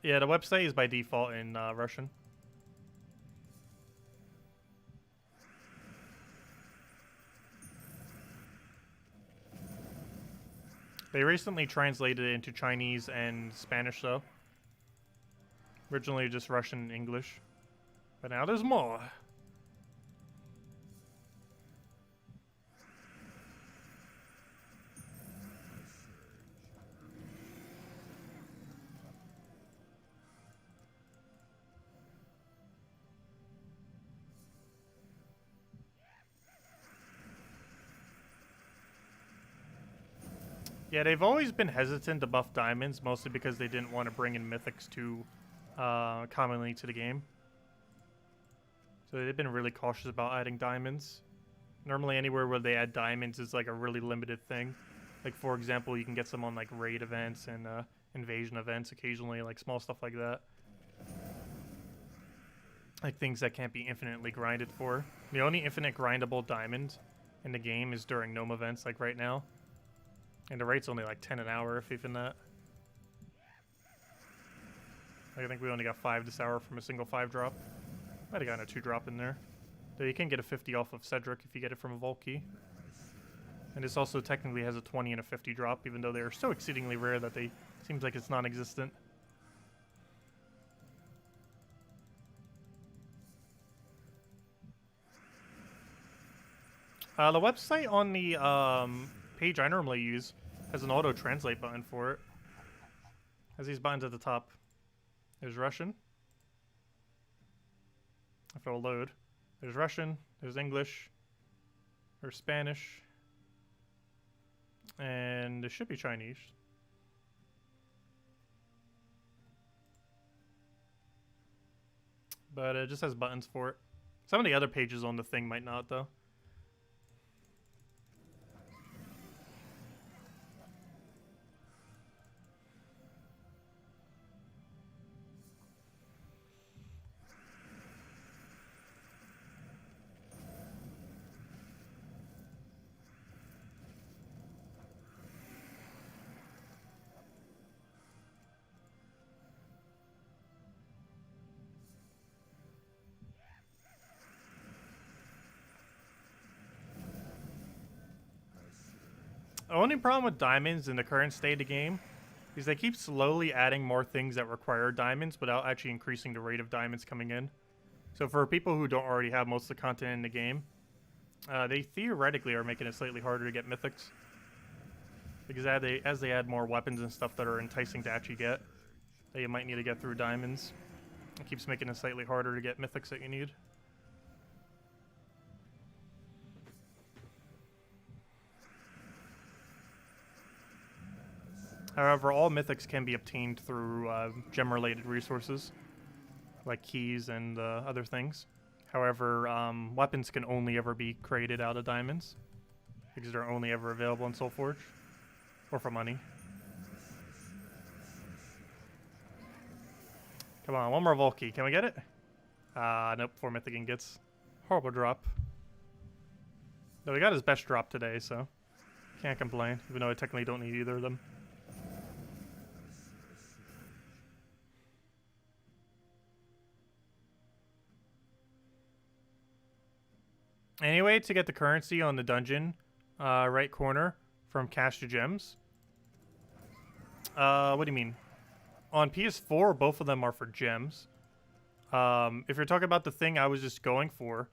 Yeah, the website is by default in Russian. They recently translated it into Chinese and Spanish, though. Originally just Russian and English. But now there's more. Yeah, they've always been hesitant to buff diamonds, mostly because they didn't want to bring in mythics too commonly to the game. So they've been really cautious about adding diamonds. Normally anywhere where they add diamonds is like a really limited thing. Like, for example, you can get some on like raid events and invasion events occasionally, like small stuff like that. Like things that can't be infinitely grinded for. The only infinite grindable diamond in the game is during gnome events, like right now. And the rate's only like 10 an hour, if even that. I think we only got 5 this hour from a single 5-drop. Might have gotten a 2-drop in there. Though you can get a 50 off of Cedric if you get it from a Vault Key. And this also technically has a 20 and a 50 drop, even though they are so exceedingly rare that they seems like it's non-existent. The website on the page I normally use has an auto-translate button for it. Has these buttons at the top. There's Russian. If it'll load. There's Russian, there's English, there's Spanish, and there should be Chinese. But it just has buttons for it. Some of the other pages on the thing might not, though. The only problem with diamonds in the current state of the game is they keep slowly adding more things that require diamonds without actually increasing the rate of diamonds coming in. So for people who don't already have most of the content in the game, they theoretically are making it slightly harder to get mythics. Because as they add more weapons and stuff that are enticing to actually get, that you might need to get through diamonds, it keeps making it slightly harder to get mythics that you need. However, all mythics can be obtained through gem-related resources, like keys and other things. However, weapons can only ever be created out of diamonds because they're only ever available in Soulforge or for money. Come on, one more Volky. Can we get it? Nope, 4 mythic ingots. Horrible drop. Though we got his best drop today, so can't complain, even though I technically don't need either of them. Anyway, to get the currency on the dungeon, right corner from cash to gems. What do you mean? On PS4, both of them are for gems. If you're talking about the thing I was just going for,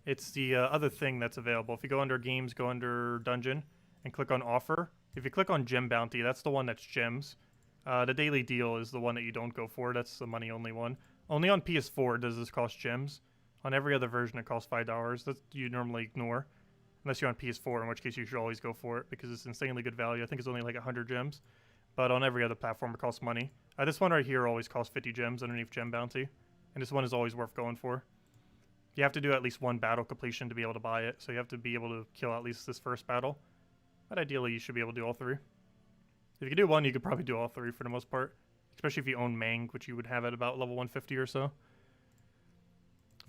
it's the other thing that's available. If you go under games, go under dungeon, and click on offer. If you click on gem bounty, that's the one that's gems. The daily deal is the one that you don't go for. That's the money only one. Only on PS4 does this cost gems. On every other version, it costs $5. That you normally ignore, unless you're on PS4, in which case you should always go for it because it's insanely good value. I think it's only like 100 gems, but on every other platform, it costs money. This one right here always costs 50 gems underneath gem bounty, and this one is always worth going for. You have to do at least one battle completion to be able to buy it, so you have to be able to kill at least this first battle. But ideally, you should be able to do all three. If you can do one, you could probably do all three for the most part, especially if you own Mang, which you would have at about level 150 or so.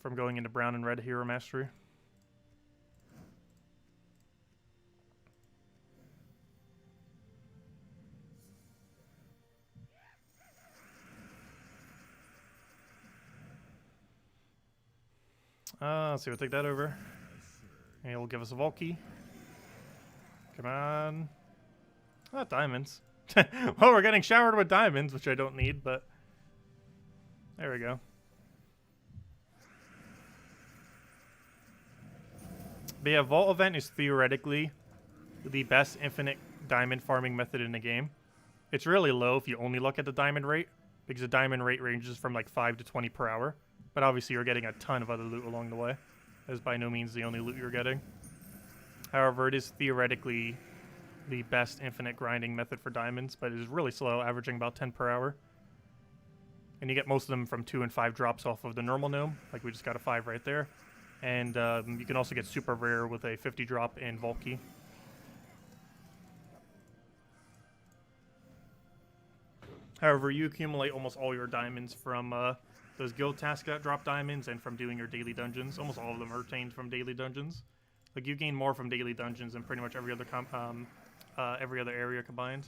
From going into brown and red hero mastery. Let's see, we'll take that over. And it'll give us a Volky. Come on. Ah, diamonds. Well, we're getting showered with diamonds, which I don't need, but there we go. But yeah, Vault Event is theoretically the best infinite diamond farming method in the game. It's really low if you only look at the diamond rate, because the diamond rate ranges from like 5 to 20 per hour. But obviously you're getting a ton of other loot along the way. That is by no means the only loot you're getting. However, it is theoretically the best infinite grinding method for diamonds, but it is really slow, averaging about 10 per hour. And you get most of them from 2 and 5 drops off of the normal gnome, like we just got a 5 right there. And you can also get super rare with a 50 drop in Volky. However, you accumulate almost all your diamonds from those guild tasks that drop diamonds and from doing your daily dungeons. Almost all of them are obtained from daily dungeons. Like, you gain more from daily dungeons than pretty much every other area combined.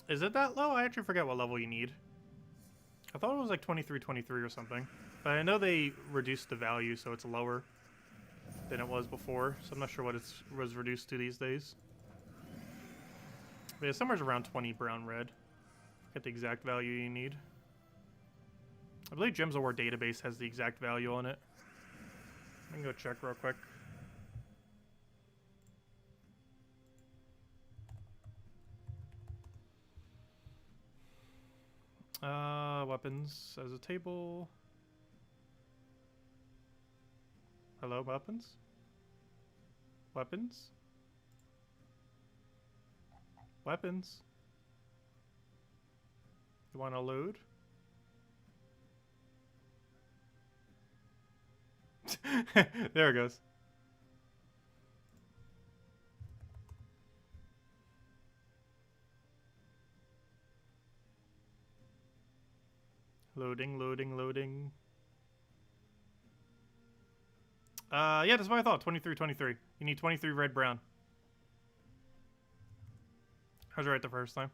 Is it that low? I actually forget what level you need. I thought it was like 23, 23 or something. But I know they reduced the value, so it's lower than it was before. So I'm not sure what it was reduced to these days. But yeah, somewhere around 20 brown red. Get the exact value you need. I believe Gems of War database has the exact value on it. I can go check real quick. Weapons as a table. Hello, weapons? Weapons? Weapons? You want to load? There it goes. Loading, loading, loading. Yeah, that's what I thought. 23, 23. You need 23 red, brown. I was right the first time.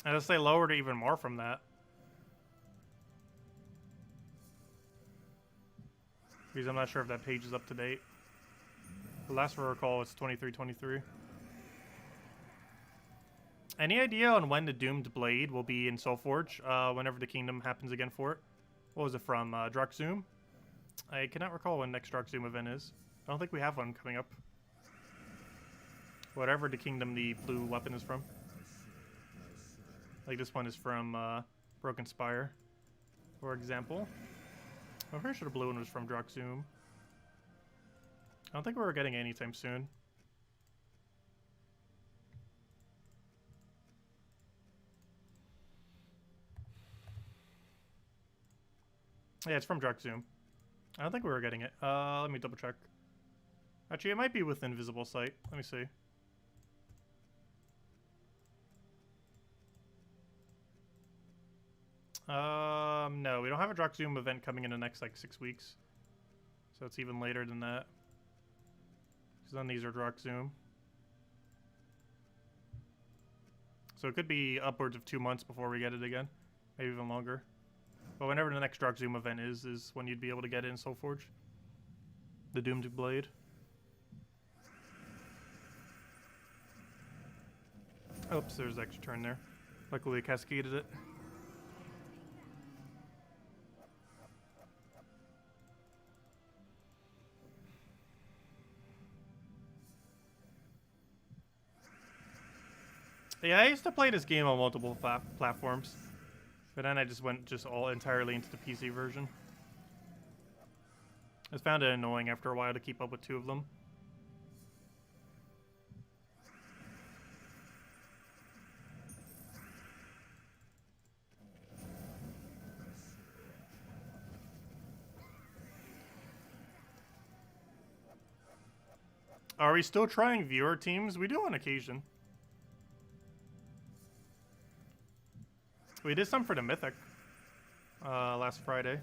Unless they lowered it even more from that. Because I'm not sure if that page is up to date. The last I recall was 2323. Any idea on when the Doomed Blade will be in Soulforge? Whenever the Kingdom happens again for it? What was it from? Drakzoom? I cannot recall when next Drakzoom event is. I don't think we have one coming up. Whatever the Kingdom the blue weapon is from. Like this one is from Broken Spire, for example. I'm pretty sure the blue one was from Drakzoom. I don't think we were getting it anytime soon. Yeah, it's from Drakzoom. I don't think we were getting it. Let me double check. Actually, it might be with Invisible Sight. Let me see. No, we don't have a Drakzoom event coming in the next, like, 6 weeks. So it's even later than that. Because then these are Drakzoom. So it could be upwards of 2 months before we get it again. Maybe even longer. But whenever the next Drakzoom event is when you'd be able to get it in Soulforge. The Doomed Blade. Oops, there's an extra turn there. Luckily, cascaded it. Yeah, I used to play this game on multiple platforms, but then I just went all entirely into the PC version. I just found it annoying after a while to keep up with 2 of them. Are we still trying viewer teams? We do on occasion. We did some for the Mythic last Friday.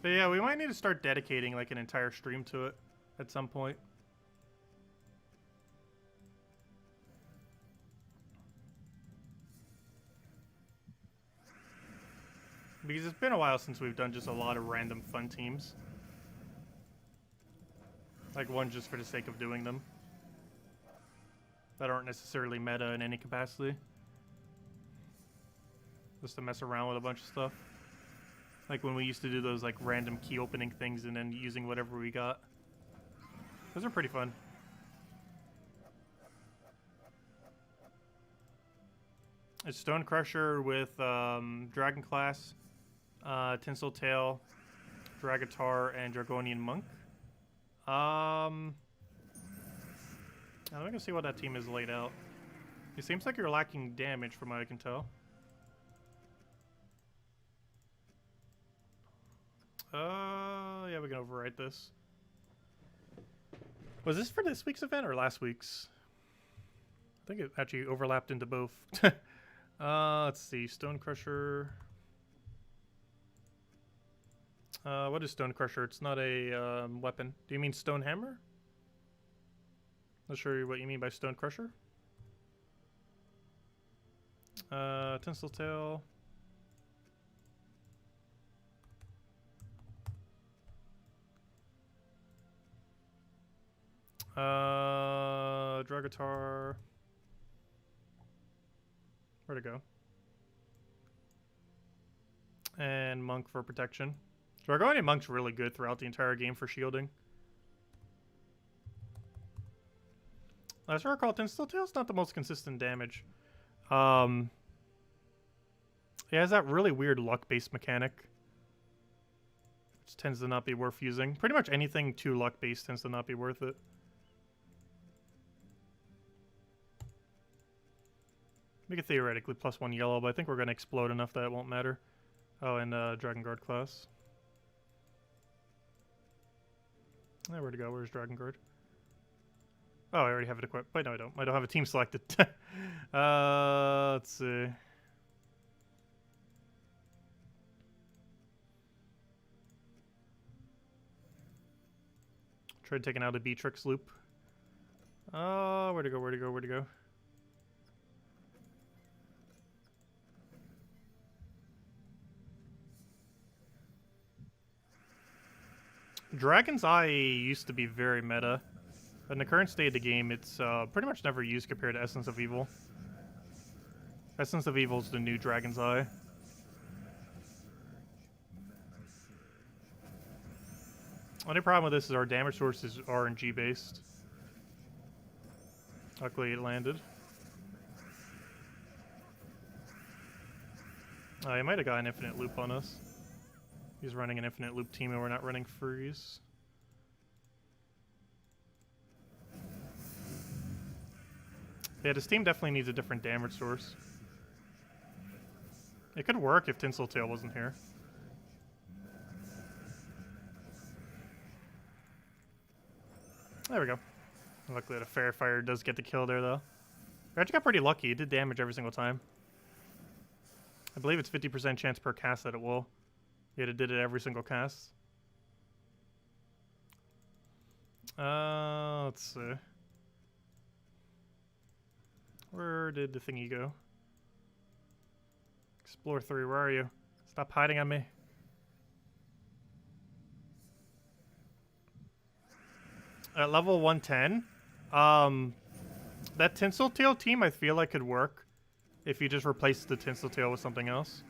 But yeah, we might need to start dedicating like an entire stream to it at some point. Because it's been a while since we've done just a lot of random fun teams. Like one just for the sake of doing them. That aren't necessarily meta in any capacity. Just to mess around with a bunch of stuff. Like when we used to do those like random key opening things and then using whatever we got. Those are pretty fun. It's Stone Crusher with Dragon Class, Tinseltail, Dragatar, and Dragonian Monk. I'm gonna see what that team is laid out. It seems like you're lacking damage from what I can tell. Yeah, we can overwrite this. Was this for this week's event or last week's? I think it actually overlapped into both. Let's see. Stone Crusher. What is Stone Crusher? It's not a weapon. Do you mean Stone Hammer? Not sure what you mean by Stone Crusher. Tinseltail. Dragatar. Where'd it go? And Monk for protection. Dragonian Monk's really good throughout the entire game for shielding. As I recall, Tinseltail's not the most consistent damage. It has that really weird luck-based mechanic. Which tends to not be worth using. Pretty much anything too luck-based tends to not be worth it. We could theoretically +1 yellow, but I think we're going to explode enough that it won't matter. Oh, and Dragon Guard class. Where'd it go? Where's Dragon Guard? Oh, I already have it equipped. Wait, no, I don't. I don't have a team selected. Let's see. Tried taking out a Beatrix loop. Where'd it go? Where'd it go? Where'd it go? Dragon's Eye used to be very meta. But in the current state of the game, it's pretty much never used compared to Essence of Evil. Essence of Evil is the new Dragon's Eye. Only problem with this is our damage source is RNG based. Luckily it landed. He might have got an infinite loop on us. He's running an infinite loop team and we're not running freeze. Yeah, this team definitely needs a different damage source. It could work if Tinseltail wasn't here. There we go. Luckily the Fair Fire does get the kill there though. We actually got pretty lucky. It did damage every single time. I believe it's 50% chance per cast that it will. Yet it did it every single cast. Let's see. Where did the thingy go? Explore 3, where are you? Stop hiding on me. At level 110, that Tinseltail team I feel like could work if you just replace the Tinseltail with something else.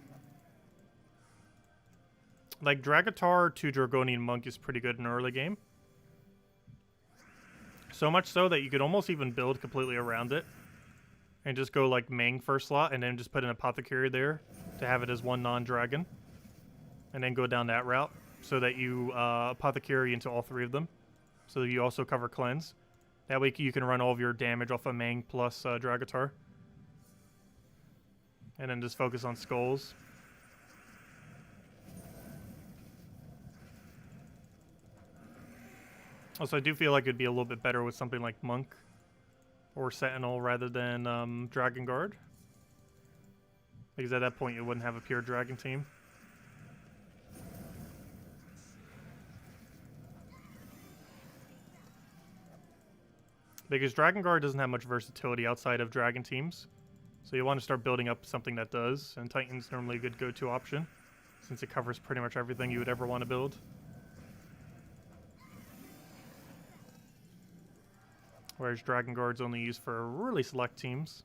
Like Dragatar to Dragonian Monk is pretty good in early game. So much so that you could almost even build completely around it. And just go like Mang first slot and then just put an Apothecary there to have it as one non-dragon. And then go down that route so that you Apothecary into all 3 of them. So that you also cover Cleanse. That way you can run all of your damage off of Mang plus Dragatar. And then just focus on Skulls. Also, I do feel like it'd be a little bit better with something like Monk. Or Sentinel rather than Dragon Guard. Because at that point you wouldn't have a pure dragon team. Because Dragon Guard doesn't have much versatility outside of dragon teams. So you want to start building up something that does. And Titan's normally a good go-to option. Since it covers pretty much everything you would ever want to build. Whereas Dragon Guard's only used for really select teams.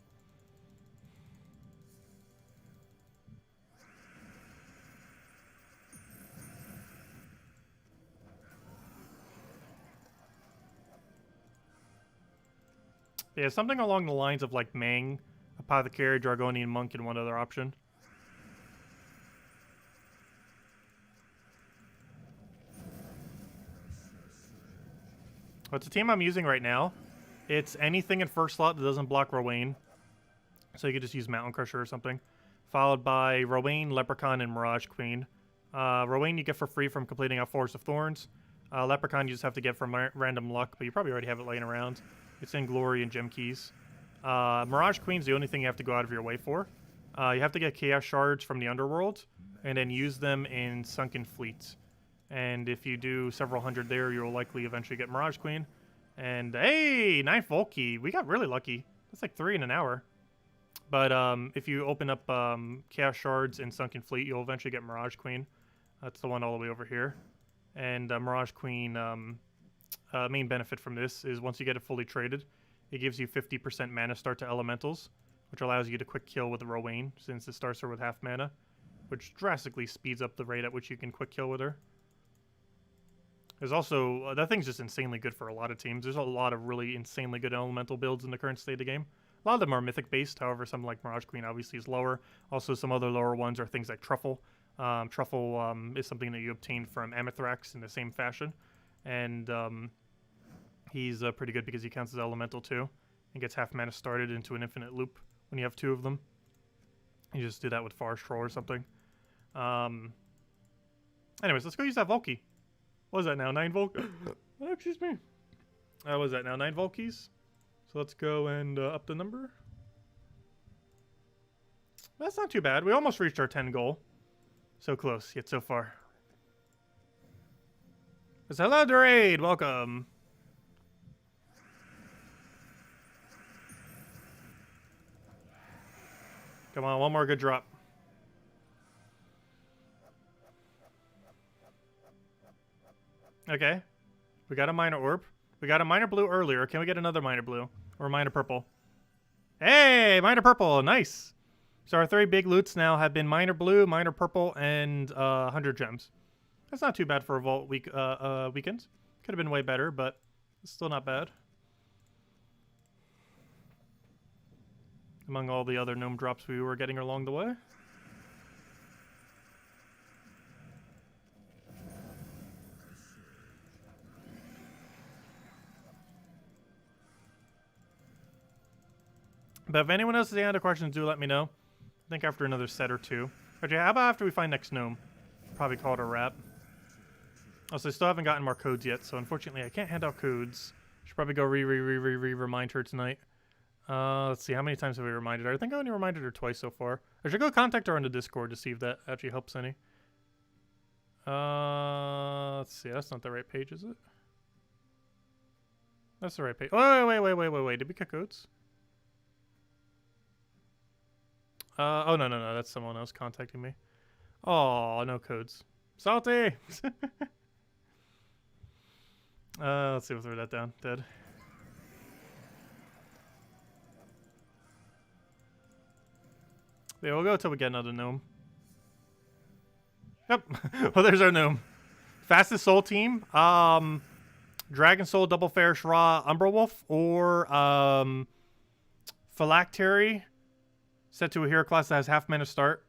Yeah, something along the lines of like Mang, Apothecary, Dragonian Monk, and one other option. What's the team I'm using right now? It's anything in first slot that doesn't block Rowan. So you could just use Mountain Crusher or something. Followed by Rowan, Leprechaun, and Mirage Queen. Rowan you get for free from completing out Forest of Thorns. Leprechaun you just have to get from random luck, but you probably already have it laying around. It's in Glory and Gem Keys. Mirage Queen's the only thing you have to go out of your way for. You have to get Chaos Shards from the Underworld, and then use them in Sunken Fleet. And if you do several hundred there, you'll likely eventually get Mirage Queen. And hey, 9th Volkey. We got really lucky. That's like 3 in an hour. But if you open up Chaos Shards and Sunken Fleet, you'll eventually get Mirage Queen. That's the one all the way over here. And Mirage Queen, main benefit from this is once you get it fully traded, it gives you 50% mana start to Elementals, which allows you to quick kill with Rowan, since it starts her with half mana, which drastically speeds up the rate at which you can quick kill with her. There's also, that thing's just insanely good for a lot of teams. There's a lot of really insanely good elemental builds in the current state of the game. A lot of them are mythic based, however, something like Mirage Queen obviously is lower. Also, some other lower ones are things like Truffle. Truffle is something that you obtain from Amithrax in the same fashion. And he's pretty good because he counts as elemental too. And gets half mana started into an infinite loop when you have 2 of them. You just do that with Forest Troll or something. Anyways, let's go use that Volkey. What is that now? 9 Volk? Oh, excuse me. What was that now? 9 Volkies? So let's go and up the number. That's not too bad. We almost reached our 10 goal. So close, yet so far. It's hello, Durade. Welcome. Come on, one more good drop. Okay. We got a minor orb. We got a minor blue earlier. Can we get another minor blue? Or minor purple? Hey, minor purple. Nice. So our 3 big loots now have been minor blue, minor purple, and 100 gems. That's not too bad for a vault week weekend. Could have been way better, but it's still not bad. Among all the other gnome drops we were getting along the way. But if anyone else has any other questions, do let me know. I think after another set or two. Okay, how about after we find next gnome? Probably call it a wrap. Also, I still haven't gotten more codes yet, so unfortunately I can't hand out codes. Should probably go remind her tonight. Let's see, how many times have we reminded her? I think I only reminded her twice so far. I should go contact her on the Discord to see if that actually helps any. Let's see, that's not the right page, is it? That's the right page. Oh, wait. Did we get codes? Oh, no, that's someone else contacting me. Oh, no codes. Salty! Let's see, we'll throw that down. Dead. Yeah, we'll go until we get another gnome. Yep. Well, there's our gnome. Fastest soul team. Dragon Soul, Double Fair, Shra, Umbra Wolf, or Phylactery. Set to a hero class that has half mana start.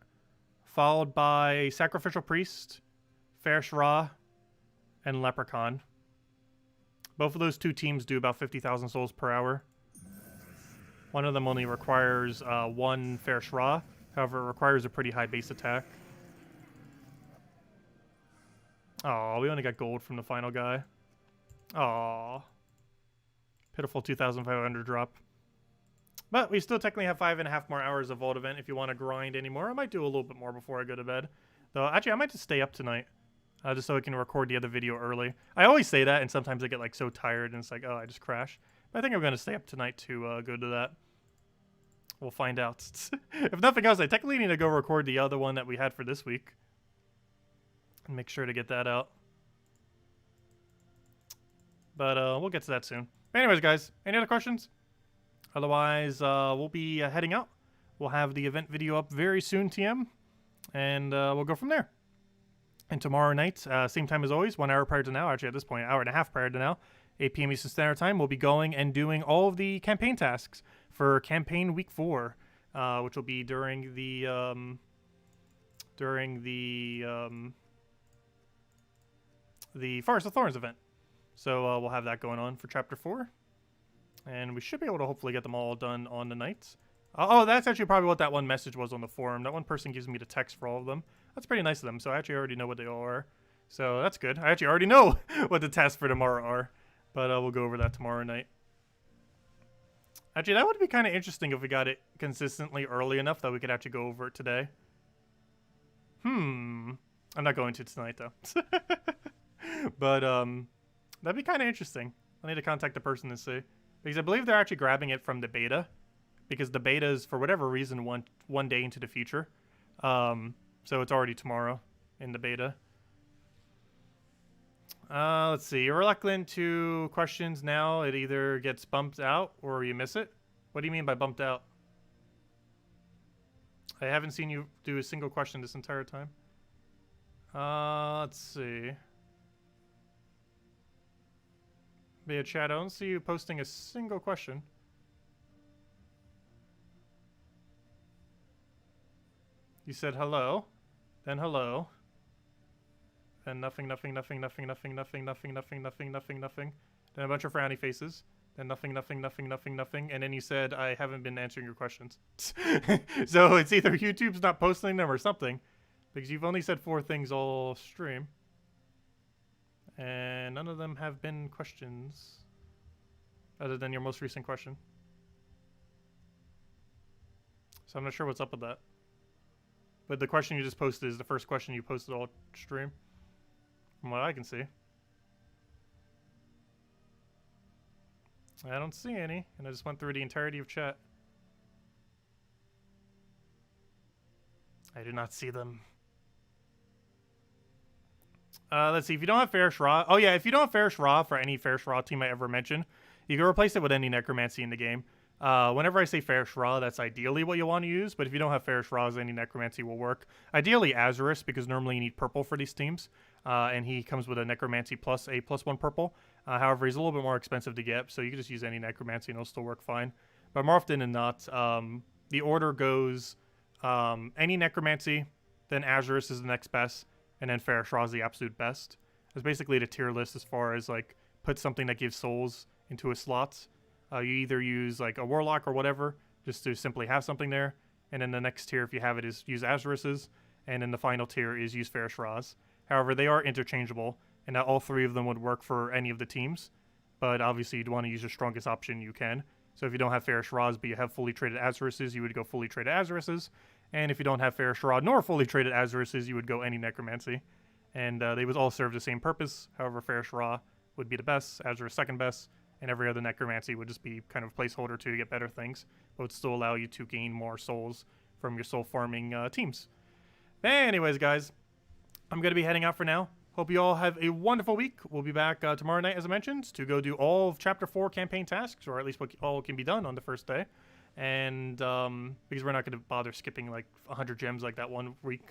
Followed by Sacrificial Priest, Fair Shra, and Leprechaun. Both of those 2 teams do about 50,000 souls per hour. One of them only requires 1 Fair Shra. However, it requires a pretty high base attack. Oh, we only got gold from the final guy. Oh, pitiful 2,500 drop. But we still technically have 5.5 more hours of Vault Event if you want to grind anymore. I might do a little bit more before I go to bed. Though, actually, I might just stay up tonight. Just so I can record the other video early. I always say that, and sometimes I get like so tired, and it's like, oh, I just crash. But I think I'm going to stay up tonight to go to that. We'll find out. If nothing else, I technically need to go record the other one that we had for this week. And make sure to get that out. But we'll get to that soon. Anyways, guys, any other questions? Otherwise, we'll be heading out. We'll have the event video up very soon, TM. And we'll go from there. And tomorrow night, same time as always, 1 hour prior to now. Actually, at this point, an hour and a half prior to now. 8 p.m. Eastern Standard Time. We'll be going and doing all of the campaign tasks for campaign week 4, which will be during the Forest of Thorns event. So we'll have that going on for chapter 4. And we should be able to hopefully get them all done on the night. Oh, that's actually probably what that one message was on the forum. That one person gives me the text for all of them. That's pretty nice of them. So I actually already know what they all are. So that's good. I actually already know what the tasks for tomorrow are. But we'll go over that tomorrow night. Actually, that would be kind of interesting if we got it consistently early enough that we could actually go over it today. I'm not going to tonight, though. But that'd be kind of interesting. I need to contact the person to see. Because I believe they're actually grabbing it from the beta. Because the beta is, for whatever reason, one day into the future. So it's already tomorrow in the beta. Let's see. You're reluctant to questions now. It either gets bumped out or you miss it. What do you mean by bumped out? I haven't seen you do a single question this entire time. Let's see. Via chat, I don't see you posting a single question. You said hello, then hello, then nothing, then a bunch of frowny faces, then nothing, and then you said I haven't been answering your questions. So it's either YouTube's not posting them or something, because you've only said 4 things all stream. And none of them have been questions other than your most recent question. So I'm not sure what's up with that. But the question you just posted is the first question you posted all stream, from what I can see. I don't see any, and I just went through the entirety of chat. I do not see them. Let's see. If you don't have Fairish Ra... Oh, yeah. If you don't have Fairish Ra for any Fairish Ra team I ever mentioned, you can replace it with any Necromancy in the game. Whenever I say Fairish Ra, that's ideally what you want to use. But if you don't have Fairish Ra, any Necromancy will work. Ideally, Azurus, because normally you need purple for these teams. And he comes with a Necromancy plus a +1 purple. However, he's a little bit more expensive to get, so you can just use any Necromancy and it'll still work fine. But more often than not, the order goes any Necromancy, then Azurus is the next best, and then Fairish Ra is the absolute best. It's basically the tier list as far as like put something that gives souls into a slot. You either use like a Warlock or whatever, just to simply have something there, and then the next tier, if you have it, is use Azurus's, and then the final tier is use Fairish Ra's. However, they are interchangeable, and all three of them would work for any of the teams, but obviously you'd want to use your strongest option you can. So if you don't have Fairish Ra's, but you have fully traded Azurus's, you would go fully traded Azurus's. And if you don't have Fairish Ra nor fully traded Azurus's, you would go any Necromancy. And they would all serve the same purpose. However, Fairish Ra would be the best, Azurus second best, and every other Necromancy would just be kind of a placeholder to get better things, but would still allow you to gain more souls from your soul farming teams. But anyways, guys, I'm going to be heading out for now. Hope you all have a wonderful week. We'll be back tomorrow night, as I mentioned, to go do all of Chapter 4 campaign tasks, or at least what all can be done on the first day. And because we're not going to bother skipping like 100 gems like that one week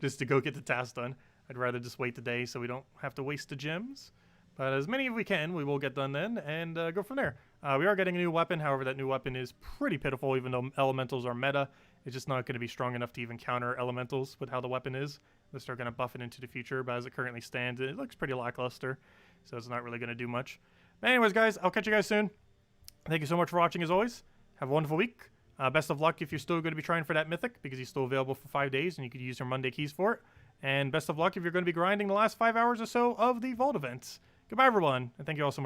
just to go get the task done. I'd rather just wait the day so we don't have to waste the gems. But as many as we can, we will get done then and go from there. We are getting a new weapon. However, that new weapon is pretty pitiful, even though elementals are meta. It's just not going to be strong enough to even counter elementals with how the weapon is. Unless they're going to buff it into the future. But as it currently stands, it looks pretty lackluster. So it's not really going to do much. But anyways, guys, I'll catch you guys soon. Thank you so much for watching as always. Have a wonderful week. Best of luck if you're still going to be trying for that Mythic, because he's still available for 5 days and you could use your Monday keys for it. And best of luck if you're going to be grinding the last 5 hours or so of the Vault events. Goodbye, everyone, and thank you all so much.